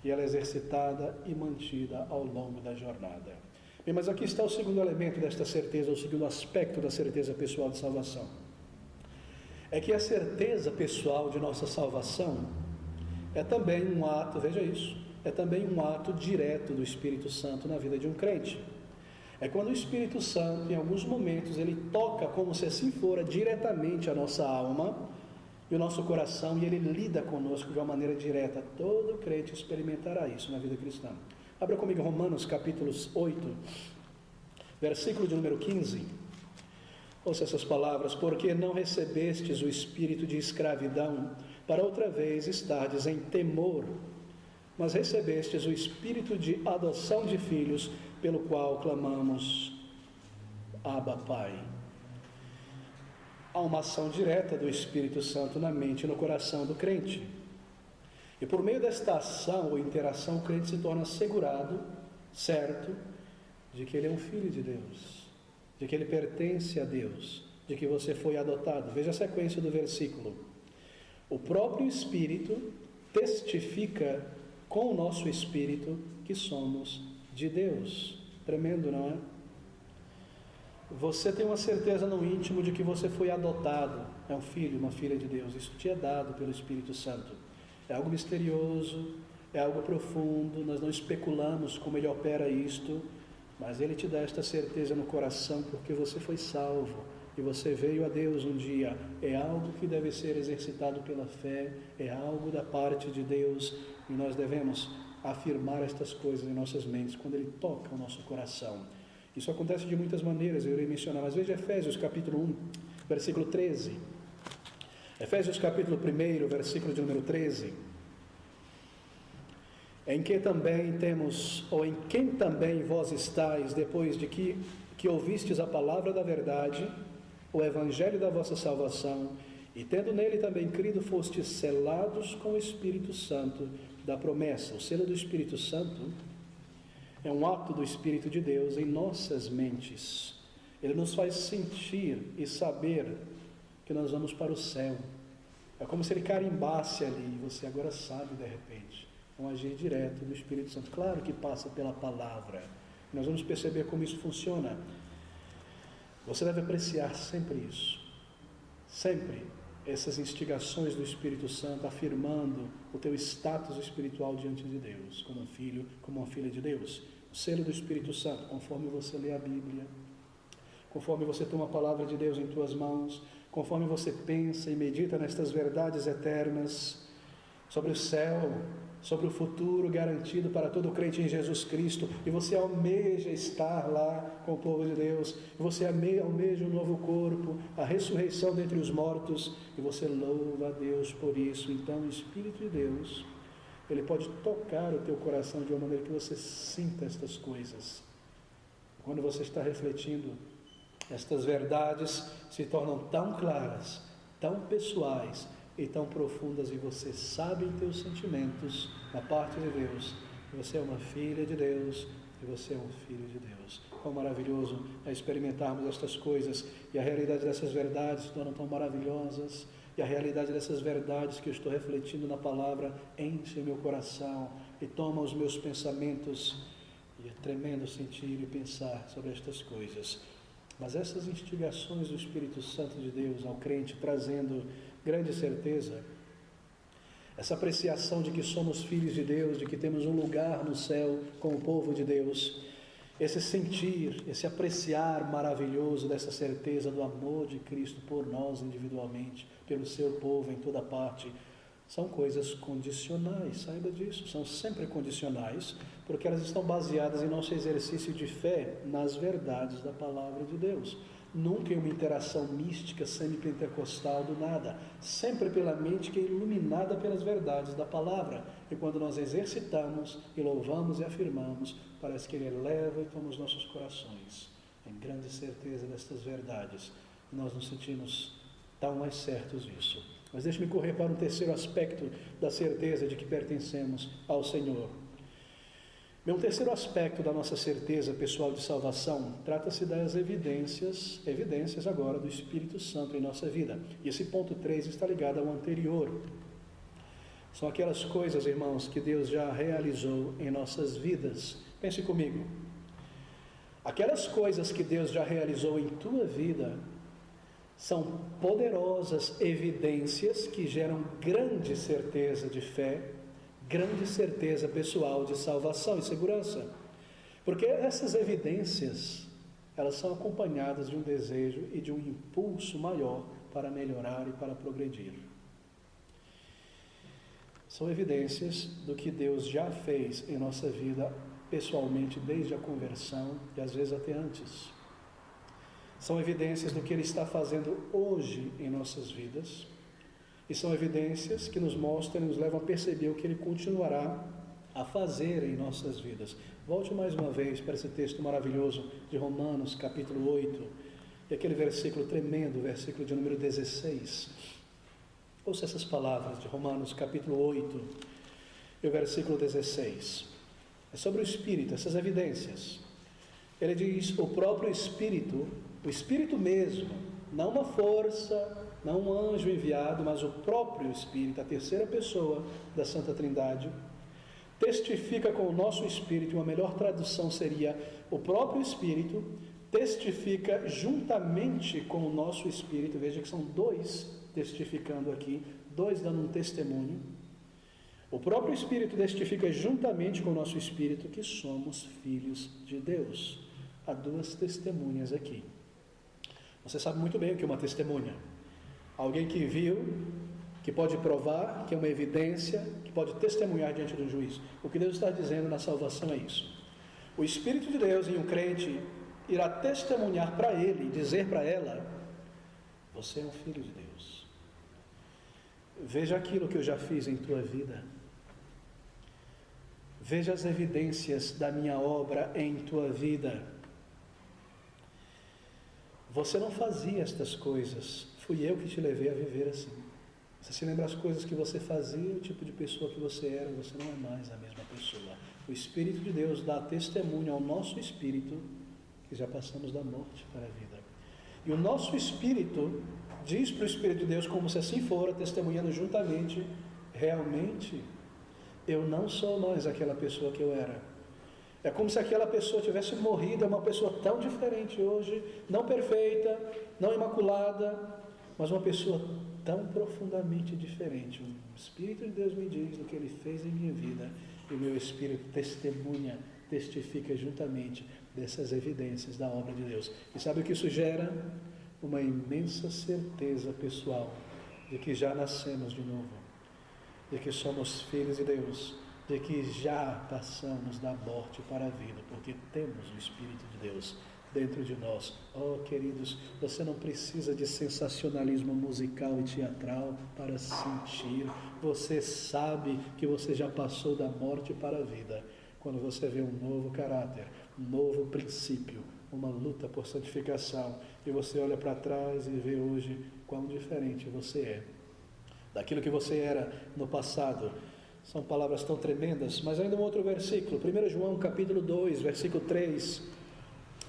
e ela é exercitada e mantida ao longo da jornada. Bem, mas aqui está o segundo elemento desta certeza, o segundo aspecto da certeza pessoal de salvação. É que a certeza pessoal de nossa salvação é também um ato, veja isso, é também um ato direto do Espírito Santo na vida de um crente. É quando o Espírito Santo, em alguns momentos, ele toca como se assim fora diretamente a nossa alma e o nosso coração, e ele lida conosco de uma maneira direta. Todo crente experimentará isso na vida cristã. Abra comigo Romanos capítulo 8, versículo de número 15. Ouça essas palavras: porque não recebestes o espírito de escravidão, para outra vez estardes em temor, mas recebestes o espírito de adoção de filhos, pelo qual clamamos, Abba, Pai. Há uma ação direta do Espírito Santo na mente e no coração do crente. E por meio desta ação ou interação, o crente se torna assegurado, certo, de que ele é um filho de Deus, de que ele pertence a Deus, de que você foi adotado. Veja a sequência do versículo. O próprio Espírito testifica com o nosso Espírito que somos de Deus. Tremendo, não é? Você tem uma certeza no íntimo de que você foi adotado, é um filho, uma filha de Deus. Isso te é dado pelo Espírito Santo. É algo misterioso, é algo profundo, nós não especulamos como ele opera isto, mas ele te dá esta certeza no coração porque você foi salvo e você veio a Deus um dia. É algo que deve ser exercitado pela fé, é algo da parte de Deus, e nós devemos afirmar estas coisas em nossas mentes quando ele toca o nosso coração. Isso acontece de muitas maneiras, eu irei mencionar, mas veja Efésios capítulo 1, versículo 13. Efésios capítulo 1, versículo de número 13. Em que também temos, ou em quem também vós estáis, depois de que ouvistes a palavra da verdade, o evangelho da vossa salvação, e tendo nele também crido, fostes selados com o Espírito Santo da promessa. O selo do Espírito Santo é um ato do Espírito de Deus em nossas mentes. Ele nos faz sentir e saber que nós vamos para o céu. É como se ele carimbasse ali, e você agora sabe de repente. É um agir direto do Espírito Santo. Claro que passa pela palavra. Nós vamos perceber como isso funciona. Você deve apreciar sempre isso. Sempre essas instigações do Espírito Santo afirmando o teu status espiritual diante de Deus, como um filho, como uma filha de Deus. O selo do Espírito Santo, conforme você lê a Bíblia, conforme você toma a palavra de Deus em tuas mãos, conforme você pensa e medita nestas verdades eternas sobre o céu, sobre o futuro garantido para todo crente em Jesus Cristo, e você almeja estar lá com o povo de Deus, e você almeja um novo corpo, a ressurreição dentre os mortos, e você louva a Deus por isso. Então o Espírito de Deus, ele pode tocar o teu coração de uma maneira que você sinta estas coisas. Quando você está refletindo, estas verdades se tornam tão claras, tão pessoais e tão profundas, e você sabe em teus sentimentos, da parte de Deus, que você é uma filha de Deus, e você é um filho de Deus. Quão maravilhoso é experimentarmos estas coisas, e a realidade dessas verdades se tornam tão maravilhosas, e a realidade dessas verdades que eu estou refletindo na palavra enche meu coração e toma os meus pensamentos, e é tremendo sentir e pensar sobre estas coisas. Mas essas instigações do Espírito Santo de Deus ao crente, trazendo grande certeza, essa apreciação de que somos filhos de Deus, de que temos um lugar no céu com o povo de Deus, esse sentir, esse apreciar maravilhoso dessa certeza do amor de Cristo por nós individualmente, pelo seu povo em toda parte, são coisas condicionais, saiba disso, são sempre condicionais, porque elas estão baseadas em nosso exercício de fé nas verdades da palavra de Deus. Nunca em uma interação mística, semi-pentecostal do nada, sempre pela mente que é iluminada pelas verdades da palavra. E quando nós exercitamos e louvamos e afirmamos, parece que ele eleva e toma os nossos corações em grande certeza destas verdades. E nós nos sentimos tão mais certos disso. Mas deixe-me correr para um terceiro aspecto da certeza de que pertencemos ao Senhor. Meu terceiro aspecto da nossa certeza pessoal de salvação trata-se das evidências agora do Espírito Santo em nossa vida. E esse ponto 3 está ligado ao anterior. São aquelas coisas, irmãos, que Deus já realizou em nossas vidas. Pense comigo. Aquelas coisas que Deus já realizou em tua vida são poderosas evidências que geram grande certeza de fé, grande certeza pessoal de salvação e segurança, porque essas evidências, elas são acompanhadas de um desejo e de um impulso maior para melhorar e para progredir. São evidências do que Deus já fez em nossa vida pessoalmente, desde a conversão e às vezes até antes. São evidências do que Ele está fazendo hoje em nossas vidas. E são evidências que nos mostram e nos levam a perceber o que Ele continuará a fazer em nossas vidas. Volte mais uma vez para esse texto maravilhoso de Romanos, capítulo 8, e aquele versículo tremendo, versículo de número 16. Ouça essas palavras de Romanos, capítulo 8, e o versículo 16. É sobre o Espírito, essas evidências. Ele diz: o próprio Espírito, o Espírito mesmo, não uma força, não um anjo enviado, mas o próprio Espírito, a terceira pessoa da Santa Trindade, testifica com o nosso Espírito. Uma melhor tradução seria: o próprio Espírito testifica juntamente com o nosso Espírito. Veja que são dois testificando aqui, dois dando um testemunho. O próprio Espírito testifica juntamente com o nosso Espírito que somos filhos de Deus. Há duas testemunhas aqui. Você sabe muito bem o que é uma testemunha. Alguém que viu, que pode provar, que é uma evidência, que pode testemunhar diante do juiz. O que Deus está dizendo na salvação é isso. O Espírito de Deus em um crente irá testemunhar para ele, dizer para ela: você é um filho de Deus. Veja aquilo que eu já fiz em tua vida. Veja as evidências da minha obra em tua vida. Você não fazia estas coisas, fui eu que te levei a viver assim. Você se lembra as coisas que você fazia, o tipo de pessoa que você era, você não é mais a mesma pessoa. O Espírito de Deus dá testemunho ao nosso espírito que já passamos da morte para a vida. E o nosso espírito diz para o Espírito de Deus, como se assim fora, testemunhando juntamente: realmente eu não sou mais aquela pessoa que eu era. É como se aquela pessoa tivesse morrido. É uma pessoa tão diferente hoje, não perfeita, não imaculada, mas uma pessoa tão profundamente diferente. O Espírito de Deus me diz do que Ele fez em minha vida, e o meu Espírito testemunha, testifica juntamente dessas evidências da obra de Deus. E sabe o que isso gera? Uma imensa certeza pessoal de que já nascemos de novo, de que somos filhos de Deus, de que já passamos da morte para a vida, porque temos o Espírito de Deus dentro de nós. Oh, queridos, você não precisa de sensacionalismo musical e teatral para sentir. Você sabe que você já passou da morte para a vida quando você vê um novo caráter, um novo princípio, uma luta por santificação, e você olha para trás e vê hoje quão diferente você é daquilo que você era no passado. São palavras tão tremendas. Mas ainda um outro versículo, 1 João capítulo 2, versículo 3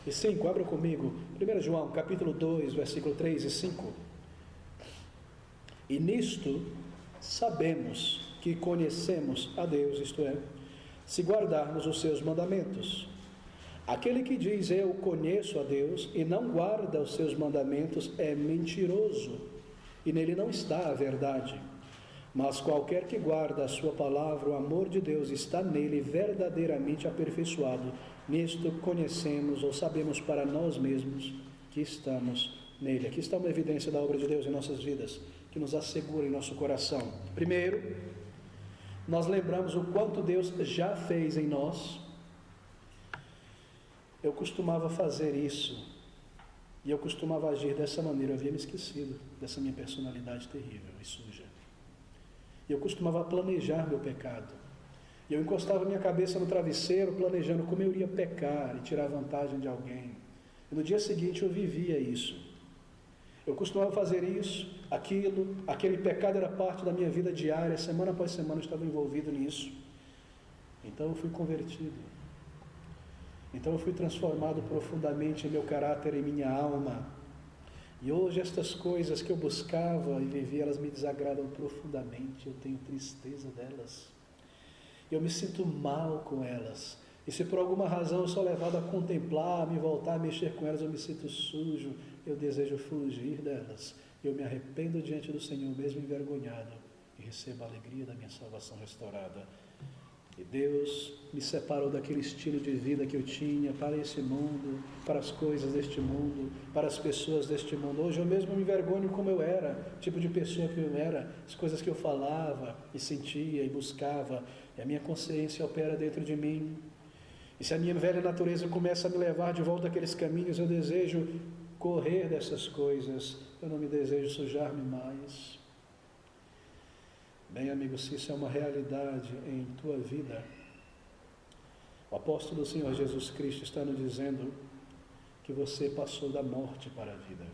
e 5, abra comigo, 1 João capítulo 2, versículo 3 e 5. E nisto sabemos que conhecemos a Deus, isto é, se guardarmos os seus mandamentos. Aquele que diz eu conheço a Deus e não guarda os seus mandamentos é mentiroso, e nele não está a verdade. Mas qualquer que guarda a sua palavra, o amor de Deus está nele verdadeiramente aperfeiçoado. Nisto conhecemos ou sabemos para nós mesmos que estamos nele. Aqui está uma evidência da obra de Deus em nossas vidas, que nos assegura em nosso coração. Primeiro, nós lembramos o quanto Deus já fez em nós. Eu costumava fazer isso, e eu costumava agir dessa maneira. Eu havia me esquecido dessa minha personalidade terrível e suja. E eu costumava planejar meu pecado. E eu encostava minha cabeça no travesseiro, planejando como eu iria pecar e tirar vantagem de alguém. E no dia seguinte eu vivia isso. Eu costumava fazer isso, aquilo, aquele pecado era parte da minha vida diária, semana após semana eu estava envolvido nisso. Então eu fui convertido. Então eu fui transformado profundamente em meu caráter, em minha alma. E hoje estas coisas que eu buscava e vivia, elas me desagradam profundamente. Eu tenho tristeza delas. Eu me sinto mal com elas. E se por alguma razão eu sou levado a contemplar, a me voltar a mexer com elas, eu me sinto sujo, eu desejo fugir delas. Eu me arrependo diante do Senhor, mesmo envergonhado, e recebo a alegria da minha salvação restaurada. E Deus me separou daquele estilo de vida que eu tinha para esse mundo, para as coisas deste mundo, para as pessoas deste mundo. Hoje eu mesmo me envergonho como eu era, o tipo de pessoa que eu era, as coisas que eu falava e sentia e buscava. E a minha consciência opera dentro de mim. E se a minha velha natureza começa a me levar de volta àqueles caminhos, eu desejo correr dessas coisas, eu não me desejo sujar-me mais. Bem, amigo, se isso é uma realidade em tua vida, o apóstolo do Senhor Jesus Cristo está nos dizendo que você passou da morte para a vida.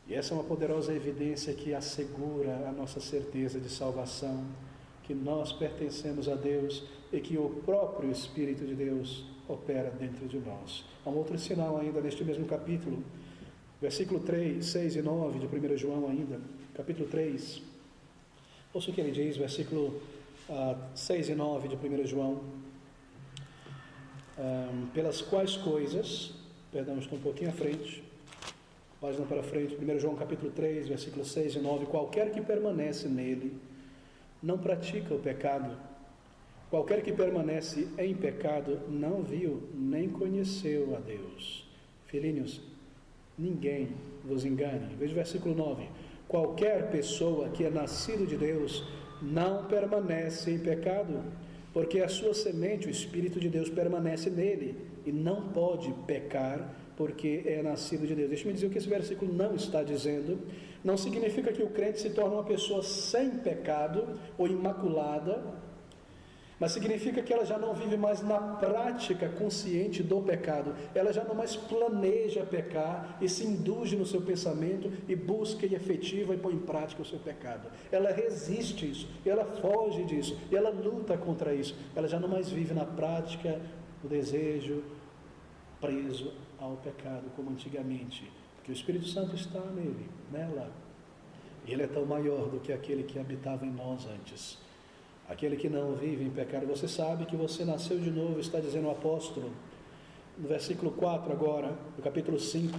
E essa é uma poderosa evidência que assegura a nossa certeza de salvação, que nós pertencemos a Deus e que o próprio Espírito de Deus opera dentro de nós. Há um outro sinal ainda neste mesmo capítulo, versículo 3, 6 e 9 de 1 João ainda, capítulo 3. Ouça o que ele diz, versículo 6 e 9 de 1 João. Pelas quais coisas, perdão, estou um pouquinho à frente, página para frente, 1 João capítulo 3, versículos 6 e 9, qualquer que permanece nele, não pratica o pecado. Qualquer que permanece em pecado, não viu, nem conheceu a Deus. Filhinhos, ninguém vos engane. Veja o versículo 9. Qualquer pessoa que é nascido de Deus, não permanece em pecado, porque a sua semente, o Espírito de Deus, permanece nele, e não pode pecar, porque é nascido de Deus. Deixa-me dizer o que esse versículo não está dizendo. Não significa que o crente se torna uma pessoa sem pecado ou imaculada, mas significa que ela já não vive mais na prática consciente do pecado. Ela já não mais planeja pecar e se indulge no seu pensamento e busca e efetiva e põe em prática o seu pecado. Ela resiste isso, ela foge disso, e ela luta contra isso. Ela já não mais vive na prática o desejo preso ao pecado como antigamente, porque o Espírito Santo está nele, nela, e ele é tão maior do que aquele que habitava em nós antes. Aquele que não vive em pecado. Você sabe que você nasceu de novo, está dizendo o apóstolo, no versículo 4 agora, do capítulo 5,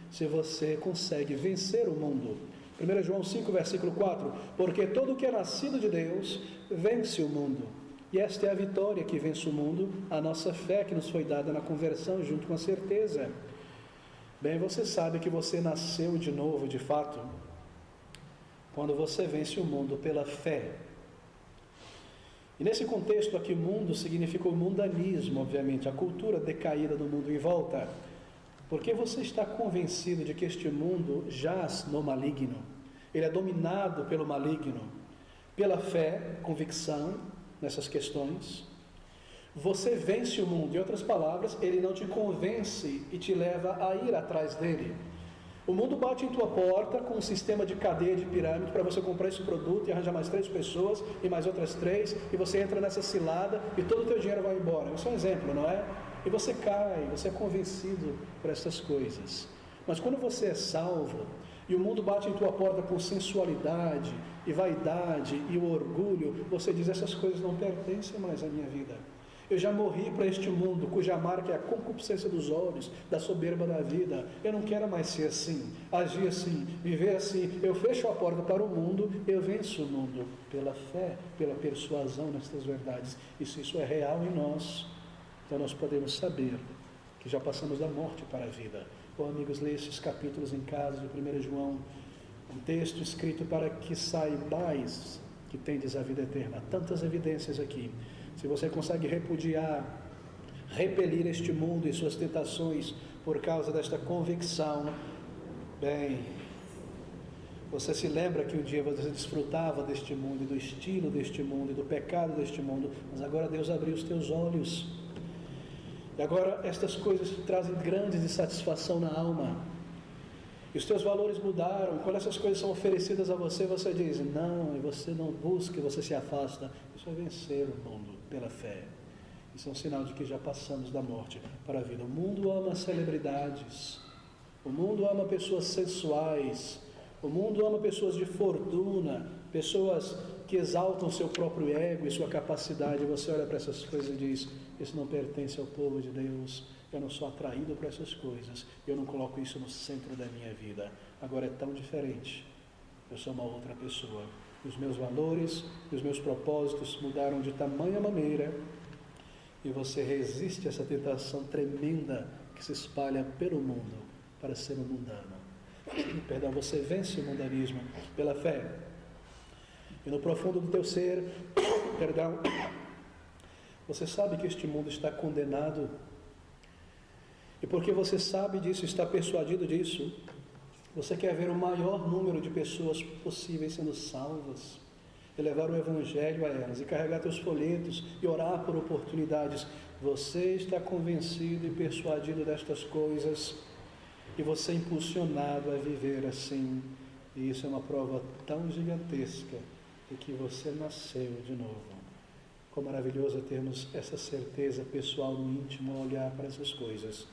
se você consegue vencer o mundo. 1 João 5, versículo 4, porque todo o que é nascido de Deus vence o mundo. E esta é a vitória que vence o mundo, a nossa fé que nos foi dada na conversão junto com a certeza. Bem, você sabe que você nasceu de novo, de fato, quando você vence o mundo pela fé. E nesse contexto aqui, mundo significa o mundanismo, obviamente, a cultura decaída do mundo em volta. Porque você está convencido de que este mundo jaz no maligno. Ele é dominado pelo maligno. Pela fé, convicção nessas questões, você vence o mundo. Em outras palavras, ele não te convence e te leva a ir atrás dele. O mundo bate em tua porta com um sistema de cadeia de pirâmide para você comprar esse produto e arranjar mais 3 pessoas e mais outras 3, e você entra nessa cilada e todo o teu dinheiro vai embora. Isso é um exemplo, não é? E você cai, você é convencido por essas coisas. Mas quando você é salvo e o mundo bate em tua porta com sensualidade e vaidade e o orgulho, você diz: essas coisas não pertencem mais à minha vida. Eu já morri para este mundo, cuja marca é a concupiscência dos olhos, da soberba da vida. Eu não quero mais ser assim, agir assim, viver assim. Eu fecho a porta para o mundo, eu venço o mundo pela fé, pela persuasão nestas verdades. E se isso é real em nós, então nós podemos saber que já passamos da morte para a vida. Bom, amigos, leia esses capítulos em casa de 1 João, um texto escrito para que saibais que tendes a vida eterna. Tantas evidências aqui. Se você consegue repudiar, repelir este mundo e suas tentações por causa desta convicção, bem, você se lembra que um dia você desfrutava deste mundo, e do estilo deste mundo, e do pecado deste mundo, mas agora Deus abriu os teus olhos. E agora estas coisas te trazem grandes insatisfação na alma. E os teus valores mudaram. Quando essas coisas são oferecidas a você, você diz não, e você não busca, e você se afasta. Isso é vencer o mundo pela fé. Isso é um sinal de que já passamos da morte para a vida. O mundo ama celebridades, o mundo ama pessoas sensuais, o mundo ama pessoas de fortuna, pessoas que exaltam seu próprio ego e sua capacidade. Você olha para essas coisas e diz: isso não pertence ao povo de Deus. Eu não sou atraído por essas coisas, eu não coloco isso no centro da minha vida. Agora é tão diferente, eu sou uma outra pessoa. Os meus valores, os meus propósitos mudaram de tamanha maneira, e você resiste a essa tentação tremenda que se espalha pelo mundo para ser um mundano. Perdão, você vence o mundanismo pela fé. E no profundo do teu ser, você sabe que este mundo está condenado. E porque você sabe disso, está persuadido disso, você quer ver o maior número de pessoas possíveis sendo salvas, e levar o Evangelho a elas, e carregar teus folhetos, e orar por oportunidades. Você está convencido e persuadido destas coisas, e você é impulsionado a viver assim. E isso é uma prova tão gigantesca de que você nasceu de novo. Quão maravilhoso é termos essa certeza pessoal no íntimo ao olhar para essas coisas.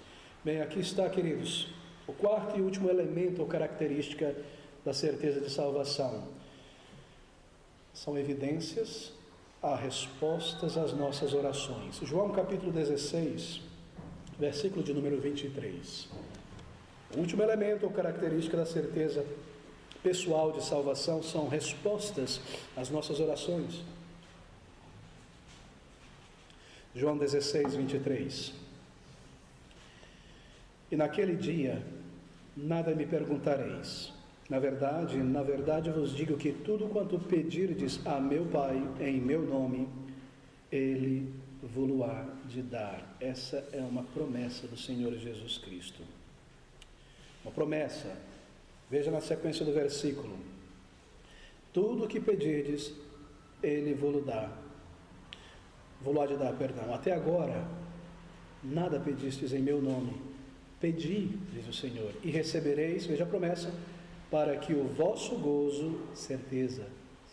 Bem, aqui está, queridos, o quarto e último elemento ou característica da certeza de salvação. São evidências, há respostas às nossas orações. João capítulo 16, versículo de número 23. O último elemento ou característica da certeza pessoal de salvação são respostas às nossas orações. João 16, 23. E naquele dia, nada me perguntareis. Na verdade vos digo que tudo quanto pedirdes a meu Pai em meu nome, Ele vos-lo-á de dar. Essa é uma promessa do Senhor Jesus Cristo. Uma promessa. Veja na sequência do versículo. Tudo o que pedirdes, Ele vos-lo dá. Vou-lo-á de dar, perdão. Até agora, nada pedistes em meu nome. Pedi, diz o Senhor, e recebereis, veja a promessa, para que o vosso gozo, certeza,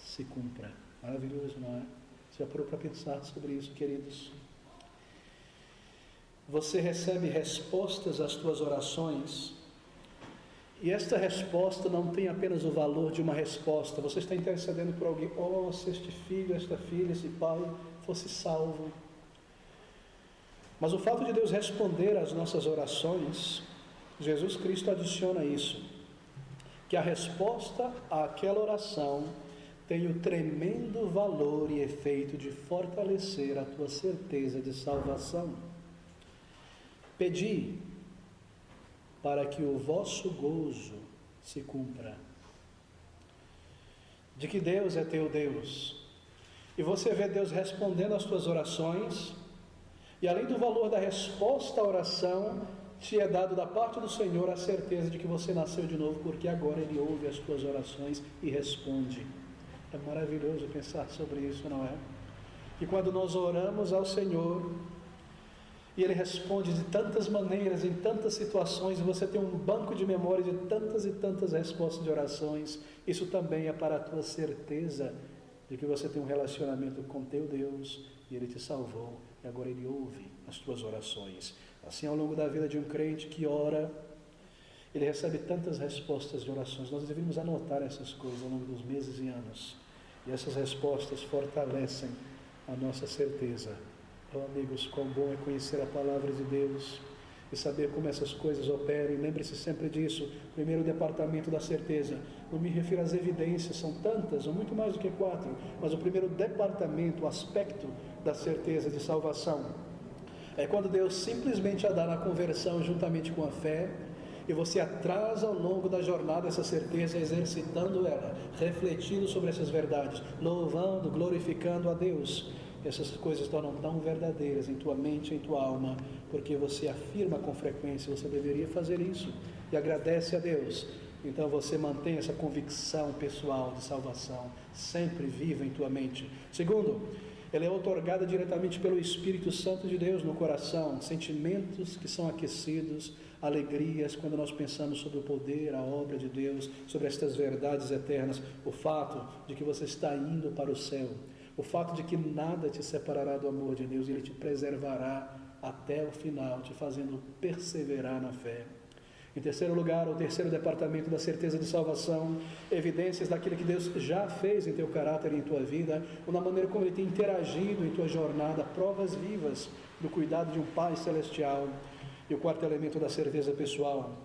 se cumpra. Maravilhoso, não é? Você já parou para pensar sobre isso, queridos? Você recebe respostas às tuas orações, e esta resposta não tem apenas o valor de uma resposta. Você está intercedendo por alguém. Oh, se este filho, esta filha, esse pai fosse salvo. Mas o fato de Deus responder às nossas orações, Jesus Cristo adiciona isso, que a resposta àquela oração tem o tremendo valor e efeito de fortalecer a tua certeza de salvação. Pedi para que o vosso gozo se cumpra. De que Deus é teu Deus. E você vê Deus respondendo às tuas orações, e além do valor da resposta à oração, te é dado da parte do Senhor a certeza de que você nasceu de novo, porque agora Ele ouve as tuas orações e responde. É maravilhoso pensar sobre isso, não é? E quando nós oramos ao Senhor, e Ele responde de tantas maneiras, em tantas situações, e você tem um banco de memória de tantas e tantas respostas de orações, isso também é para a tua certeza de que você tem um relacionamento com teu Deus, e Ele te salvou, e agora Ele ouve as tuas orações. Assim, ao longo da vida de um crente que ora, ele recebe tantas respostas de orações. Nós devemos anotar essas coisas ao longo dos meses e anos, e essas respostas fortalecem a nossa certeza. Oh, amigos, quão bom é conhecer a palavra de Deus e saber como essas coisas operam. E lembre-se sempre disso. Primeiro departamento da certeza, não me refiro às evidências, são tantas, ou muito mais do que 4, mas o primeiro departamento, o aspecto da certeza de salvação, é quando Deus simplesmente a dá na conversão juntamente com a fé, e você atrasa ao longo da jornada essa certeza, exercitando ela, refletindo sobre essas verdades, louvando, glorificando a Deus. Essas coisas tornam tão verdadeiras em tua mente, em tua alma, porque você afirma com frequência, você deveria fazer isso, e agradece a Deus. Então você mantém essa convicção pessoal de salvação sempre viva em tua mente. Segundo, ela é outorgada diretamente pelo Espírito Santo de Deus no coração, sentimentos que são aquecidos, alegrias quando nós pensamos sobre o poder, a obra de Deus, sobre estas verdades eternas, o fato de que você está indo para o céu, o fato de que nada te separará do amor de Deus, e Ele te preservará até o final, te fazendo perseverar na fé. Em terceiro lugar, o terceiro departamento da certeza de salvação, evidências daquilo que Deus já fez em teu caráter e em tua vida, ou na maneira como Ele tem interagido em tua jornada, provas vivas do cuidado de um Pai Celestial. E o quarto elemento da certeza pessoal,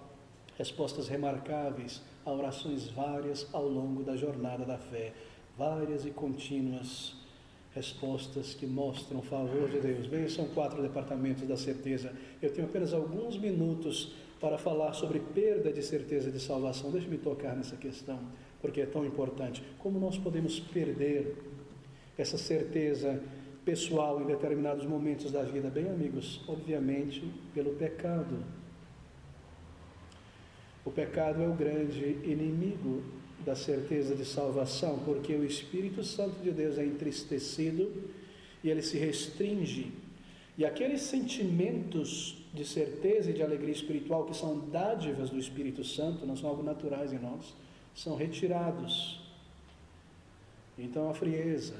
respostas remarcáveis a orações várias ao longo da jornada da fé, várias e contínuas respostas que mostram o favor de Deus. Bem, são 4 departamentos da certeza. Eu tenho apenas alguns minutos para falar sobre perda de certeza de salvação. Deixe-me tocar nessa questão, porque é tão importante. Como nós podemos perder essa certeza pessoal em determinados momentos da vida? Bem, amigos, obviamente pelo pecado. O pecado é o grande inimigo da certeza de salvação, porque o Espírito Santo de Deus é entristecido e ele se restringe. E aqueles sentimentos de certeza e de alegria espiritual que são dádivas do Espírito Santo, não são algo naturais em nós, são retirados. Então a frieza,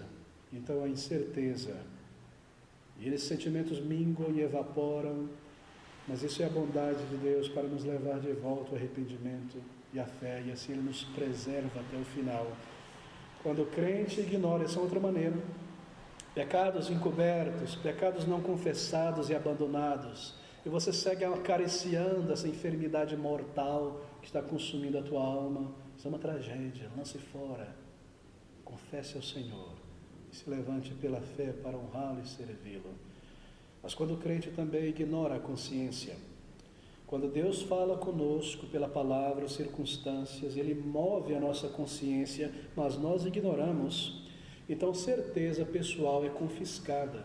então a incerteza, e esses sentimentos minguam e evaporam, mas isso é a bondade de Deus para nos levar de volta ao arrependimento e à fé, e assim Ele nos preserva até o final. Quando o crente ignora essa outra maneira, pecados encobertos, pecados não confessados e abandonados, e você segue acariciando essa enfermidade mortal que está consumindo a tua alma, isso é uma tragédia. Lance fora, confesse ao Senhor e se levante pela fé para honrá-lo e servi-lo. Mas quando o crente também ignora a consciência, quando Deus fala conosco pela palavra, circunstâncias, Ele move a nossa consciência, mas nós ignoramos, então certeza pessoal é confiscada,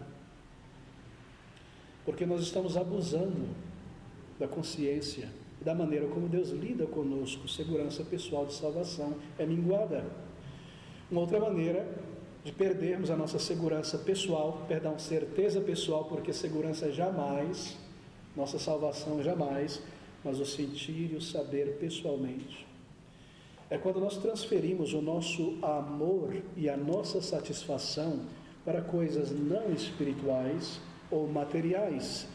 porque nós estamos abusando da consciência, da maneira como Deus lida conosco. Segurança pessoal de salvação é minguada. Uma outra maneira de perdermos a nossa segurança pessoal, certeza pessoal, porque segurança jamais, nossa salvação jamais, mas o sentir e o saber pessoalmente, é quando nós transferimos o nosso amor e a nossa satisfação para coisas não espirituais ou materiais,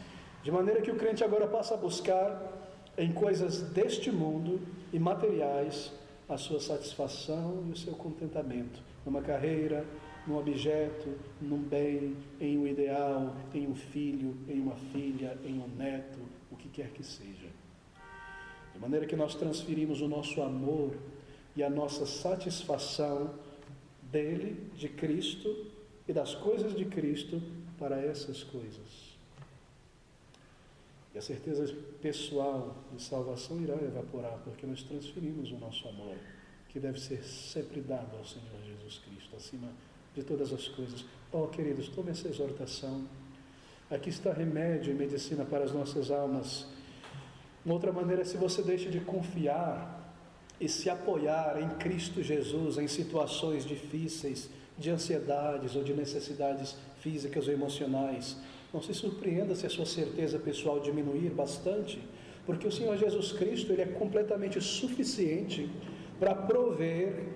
de maneira que o crente agora passa a buscar em coisas deste mundo e materiais a sua satisfação e o seu contentamento, numa carreira, num objeto, num bem, em um ideal, em um filho, em uma filha, em um neto, o que quer que seja. De maneira que nós transferimos o nosso amor e a nossa satisfação dele, de Cristo e das coisas de Cristo para essas coisas. E a certeza pessoal de salvação irá evaporar, porque nós transferimos o nosso amor, que deve ser sempre dado ao Senhor Jesus Cristo, acima de todas as coisas. Oh, queridos, tome essa exortação. Aqui está remédio e medicina para as nossas almas. Uma outra maneira é se você deixa de confiar e se apoiar em Cristo Jesus em situações difíceis, de ansiedades ou de necessidades físicas ou emocionais. Não se surpreenda se a sua certeza pessoal diminuir bastante, porque o Senhor Jesus Cristo, Ele é completamente suficiente para prover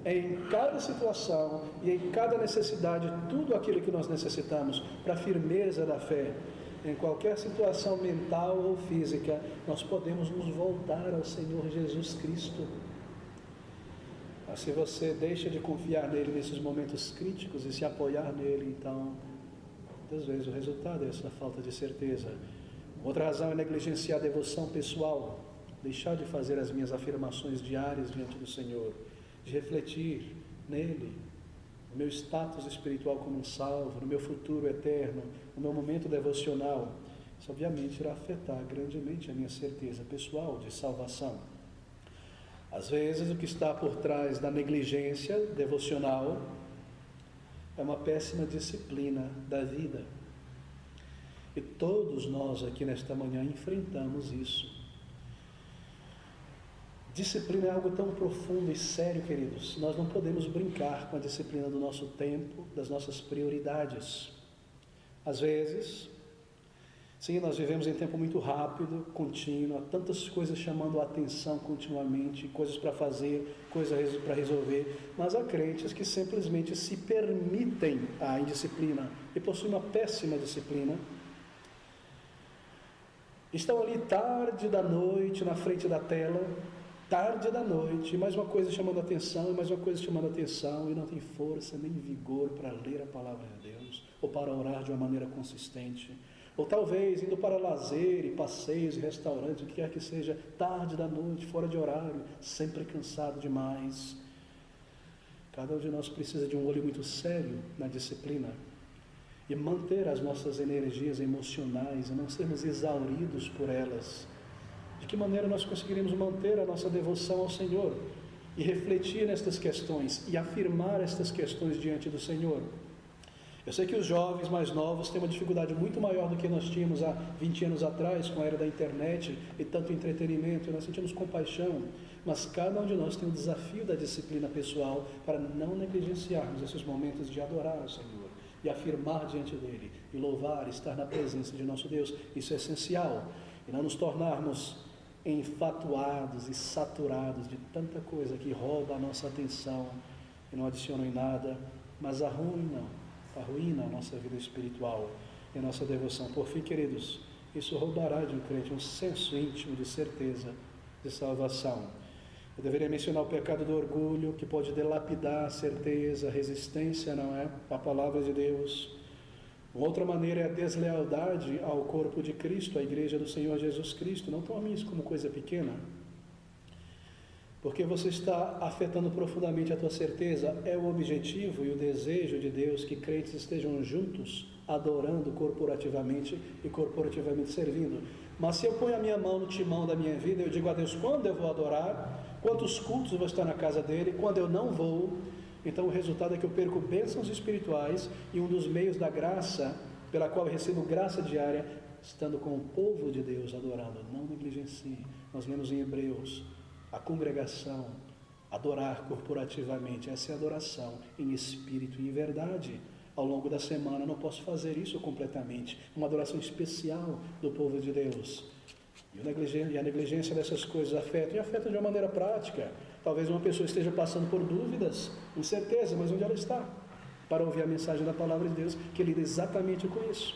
em cada situação e em cada necessidade tudo aquilo que nós necessitamos para a firmeza da fé. Em qualquer situação mental ou física, nós podemos nos voltar ao Senhor Jesus Cristo. Mas se você deixa de confiar nele nesses momentos críticos e se apoiar nele, então, muitas vezes o resultado é essa falta de certeza. Outra razão é negligenciar a devoção pessoal, deixar de fazer as minhas afirmações diárias diante do Senhor, de refletir nele, no meu status espiritual como um salvo, no meu futuro eterno, no meu momento devocional. Isso obviamente irá afetar grandemente a minha certeza pessoal de salvação. Às vezes o que está por trás da negligência devocional é uma péssima disciplina da vida. E todos nós aqui nesta manhã enfrentamos isso. Disciplina é algo tão profundo e sério, queridos. Nós não podemos brincar com a disciplina do nosso tempo, das nossas prioridades. Às vezes, sim, nós vivemos em tempo muito rápido, contínuo, há tantas coisas chamando a atenção continuamente, coisas para fazer, coisas para resolver, mas há crentes que simplesmente se permitem a indisciplina e possuem uma péssima disciplina. Estão ali tarde da noite, na frente da tela, tarde da noite, mais uma coisa chamando a atenção, e mais uma coisa chamando a atenção, e não tem força nem vigor para ler a palavra de Deus, ou para orar de uma maneira consistente, ou talvez indo para lazer e passeios e restaurantes, o que quer que seja, tarde da noite, fora de horário, sempre cansado demais. Cada um de nós precisa de um olho muito sério na disciplina, e manter as nossas energias emocionais, e não sermos exauridos por elas. De que maneira nós conseguiremos manter a nossa devoção ao Senhor e refletir nestas questões e afirmar estas questões diante do Senhor? Eu sei que os jovens mais novos têm uma dificuldade muito maior do que nós tínhamos há 20 anos atrás, com a era da internet e tanto entretenimento, e nós sentimos compaixão, mas cada um de nós tem o desafio da disciplina pessoal para não negligenciarmos esses momentos de adorar ao Senhor e afirmar diante dele, e louvar, estar na presença de nosso Deus. Isso é essencial, e não nos tornarmos enfatuados e saturados de tanta coisa que rouba a nossa atenção e não adiciona em nada, mas arruina a nossa vida espiritual e a nossa devoção. Por fim, queridos, isso roubará de um crente um senso íntimo de certeza de salvação. Eu deveria mencionar o pecado do orgulho, que pode dilapidar a certeza, a resistência, não é? A palavra de Deus. Uma outra maneira é a deslealdade ao corpo de Cristo, à igreja do Senhor Jesus Cristo. Não tome isso como coisa pequena, porque você está afetando profundamente a tua certeza. É o objetivo e o desejo de Deus que crentes estejam juntos, adorando corporativamente e corporativamente servindo. Mas se eu ponho a minha mão no timão da minha vida, eu digo a Deus quando eu vou adorar, quantos cultos eu vou estar na casa dele, quando eu não vou, então o resultado é que eu perco bênçãos espirituais, e um dos meios da graça, pela qual eu recebo graça diária, estando com o povo de Deus adorando. Não negligencie. Nós lemos em Hebreus, a congregação, adorar corporativamente, essa é a adoração em espírito e em verdade. Ao longo da semana eu não posso fazer isso completamente, uma adoração especial do povo de Deus. E a negligência dessas coisas afeta de uma maneira prática. Talvez uma pessoa esteja passando por dúvidas, incerteza, mas onde ela está? Para ouvir a mensagem da palavra de Deus, que lida exatamente com isso.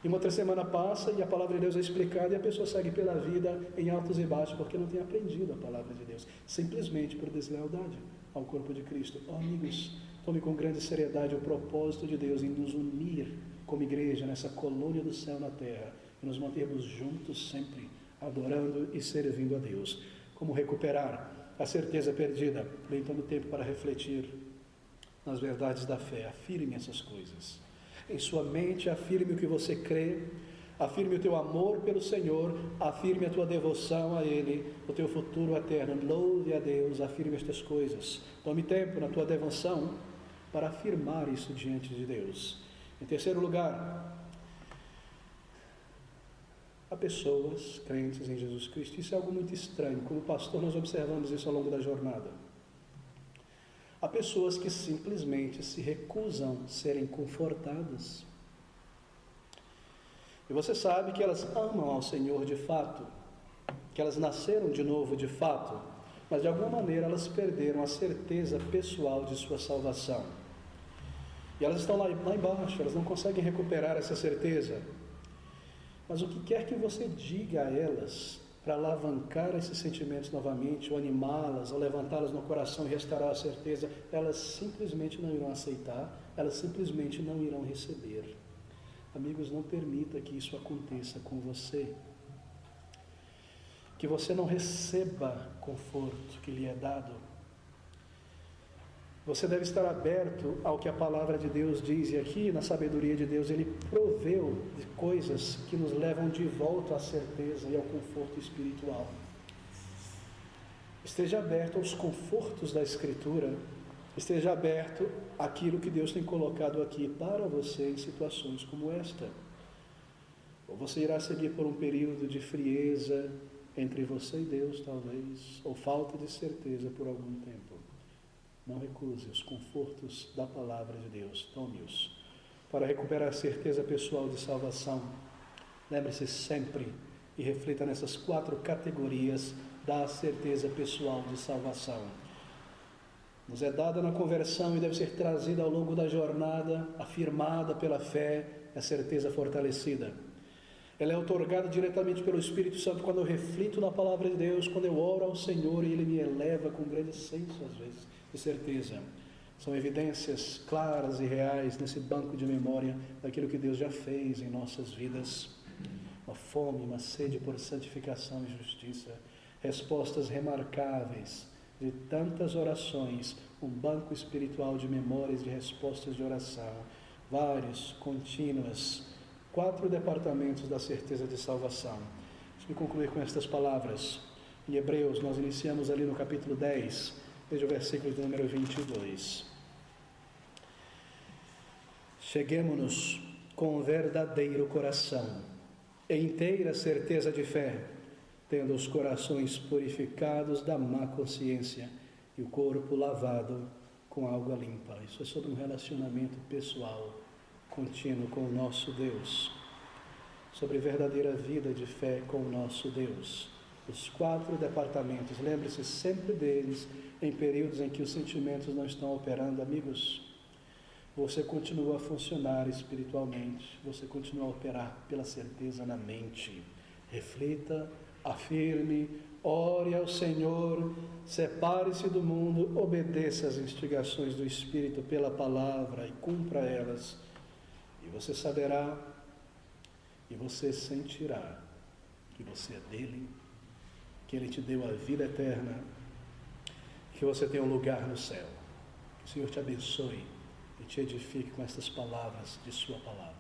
E uma outra semana passa e a palavra de Deus é explicada, e a pessoa segue pela vida em altos e baixos, porque não tem aprendido a palavra de Deus, simplesmente por deslealdade ao corpo de Cristo. Oh, amigos, tome com grande seriedade o propósito de Deus em nos unir como igreja nessa colônia do céu na terra, e nos mantermos juntos sempre, adorando e servindo a Deus. Como recuperar a certeza perdida? Bem, tome tempo para refletir nas verdades da fé. Afirme essas coisas em sua mente, afirme o que você crê, afirme o teu amor pelo Senhor, afirme a tua devoção a Ele, o teu futuro eterno. Louve a Deus, afirme estas coisas. Tome tempo na tua devoção para afirmar isso diante de Deus. Em terceiro lugar, há pessoas crentes em Jesus Cristo. Isso é algo muito estranho. Como pastor, nós observamos isso ao longo da jornada. Há pessoas que simplesmente se recusam a serem confortadas. E você sabe que elas amam ao Senhor de fato, que elas nasceram de novo de fato, mas de alguma maneira elas perderam a certeza pessoal de sua salvação. E elas estão lá embaixo, elas não conseguem recuperar essa certeza. Mas o que quer que você diga a elas para alavancar esses sentimentos novamente, ou animá-las, ou levantá-las no coração e restaurar a certeza, elas simplesmente não irão aceitar, elas simplesmente não irão receber. Amigos, não permita que isso aconteça com você. Que você não receba conforto que lhe é dado. Você deve estar aberto ao que a palavra de Deus diz, e aqui na sabedoria de Deus Ele proveu de coisas que nos levam de volta à certeza e ao conforto espiritual. Esteja aberto aos confortos da Escritura, esteja aberto àquilo que Deus tem colocado aqui para você em situações como esta. Ou você irá seguir por um período de frieza entre você e Deus, talvez, ou falta de certeza por algum tempo. Não recuse os confortos da palavra de Deus, tome-os para recuperar a certeza pessoal de salvação. Lembre-se sempre e reflita nessas 4 categorias da certeza pessoal de salvação. Nos é dada na conversão e deve ser trazida ao longo da jornada, afirmada pela fé, a certeza fortalecida. Ela é outorgada diretamente pelo Espírito Santo quando eu reflito na palavra de Deus, quando eu oro ao Senhor e Ele me eleva com grande senso, às vezes, de certeza. São evidências claras e reais nesse banco de memória daquilo que Deus já fez em nossas vidas. Uma fome, uma sede por santificação e justiça, respostas remarcáveis de tantas orações, um banco espiritual de memórias de respostas de oração, várias, contínuas, 4 departamentos da certeza de salvação. Deixa eu concluir com estas palavras. Em Hebreus, nós iniciamos ali no capítulo 10, veja o versículo de número 22. Cheguemo-nos com verdadeiro coração, e inteira certeza de fé, tendo os corações purificados da má consciência e o corpo lavado com água limpa. Isso é sobre um relacionamento pessoal, contínuo com o nosso Deus, sobre verdadeira vida de fé com o nosso Deus. Os 4 departamentos, lembre-se sempre deles em períodos em que os sentimentos não estão operando, amigos. Você continua a funcionar espiritualmente, você continua a operar pela certeza na mente. Reflita, afirme, ore ao Senhor, separe-se do mundo, obedeça às instigações do Espírito pela palavra e cumpra elas. E você saberá, e você sentirá que você é dele, que ele te deu a vida eterna, que você tem um lugar no céu. Que o Senhor te abençoe e te edifique com estas palavras de sua palavra.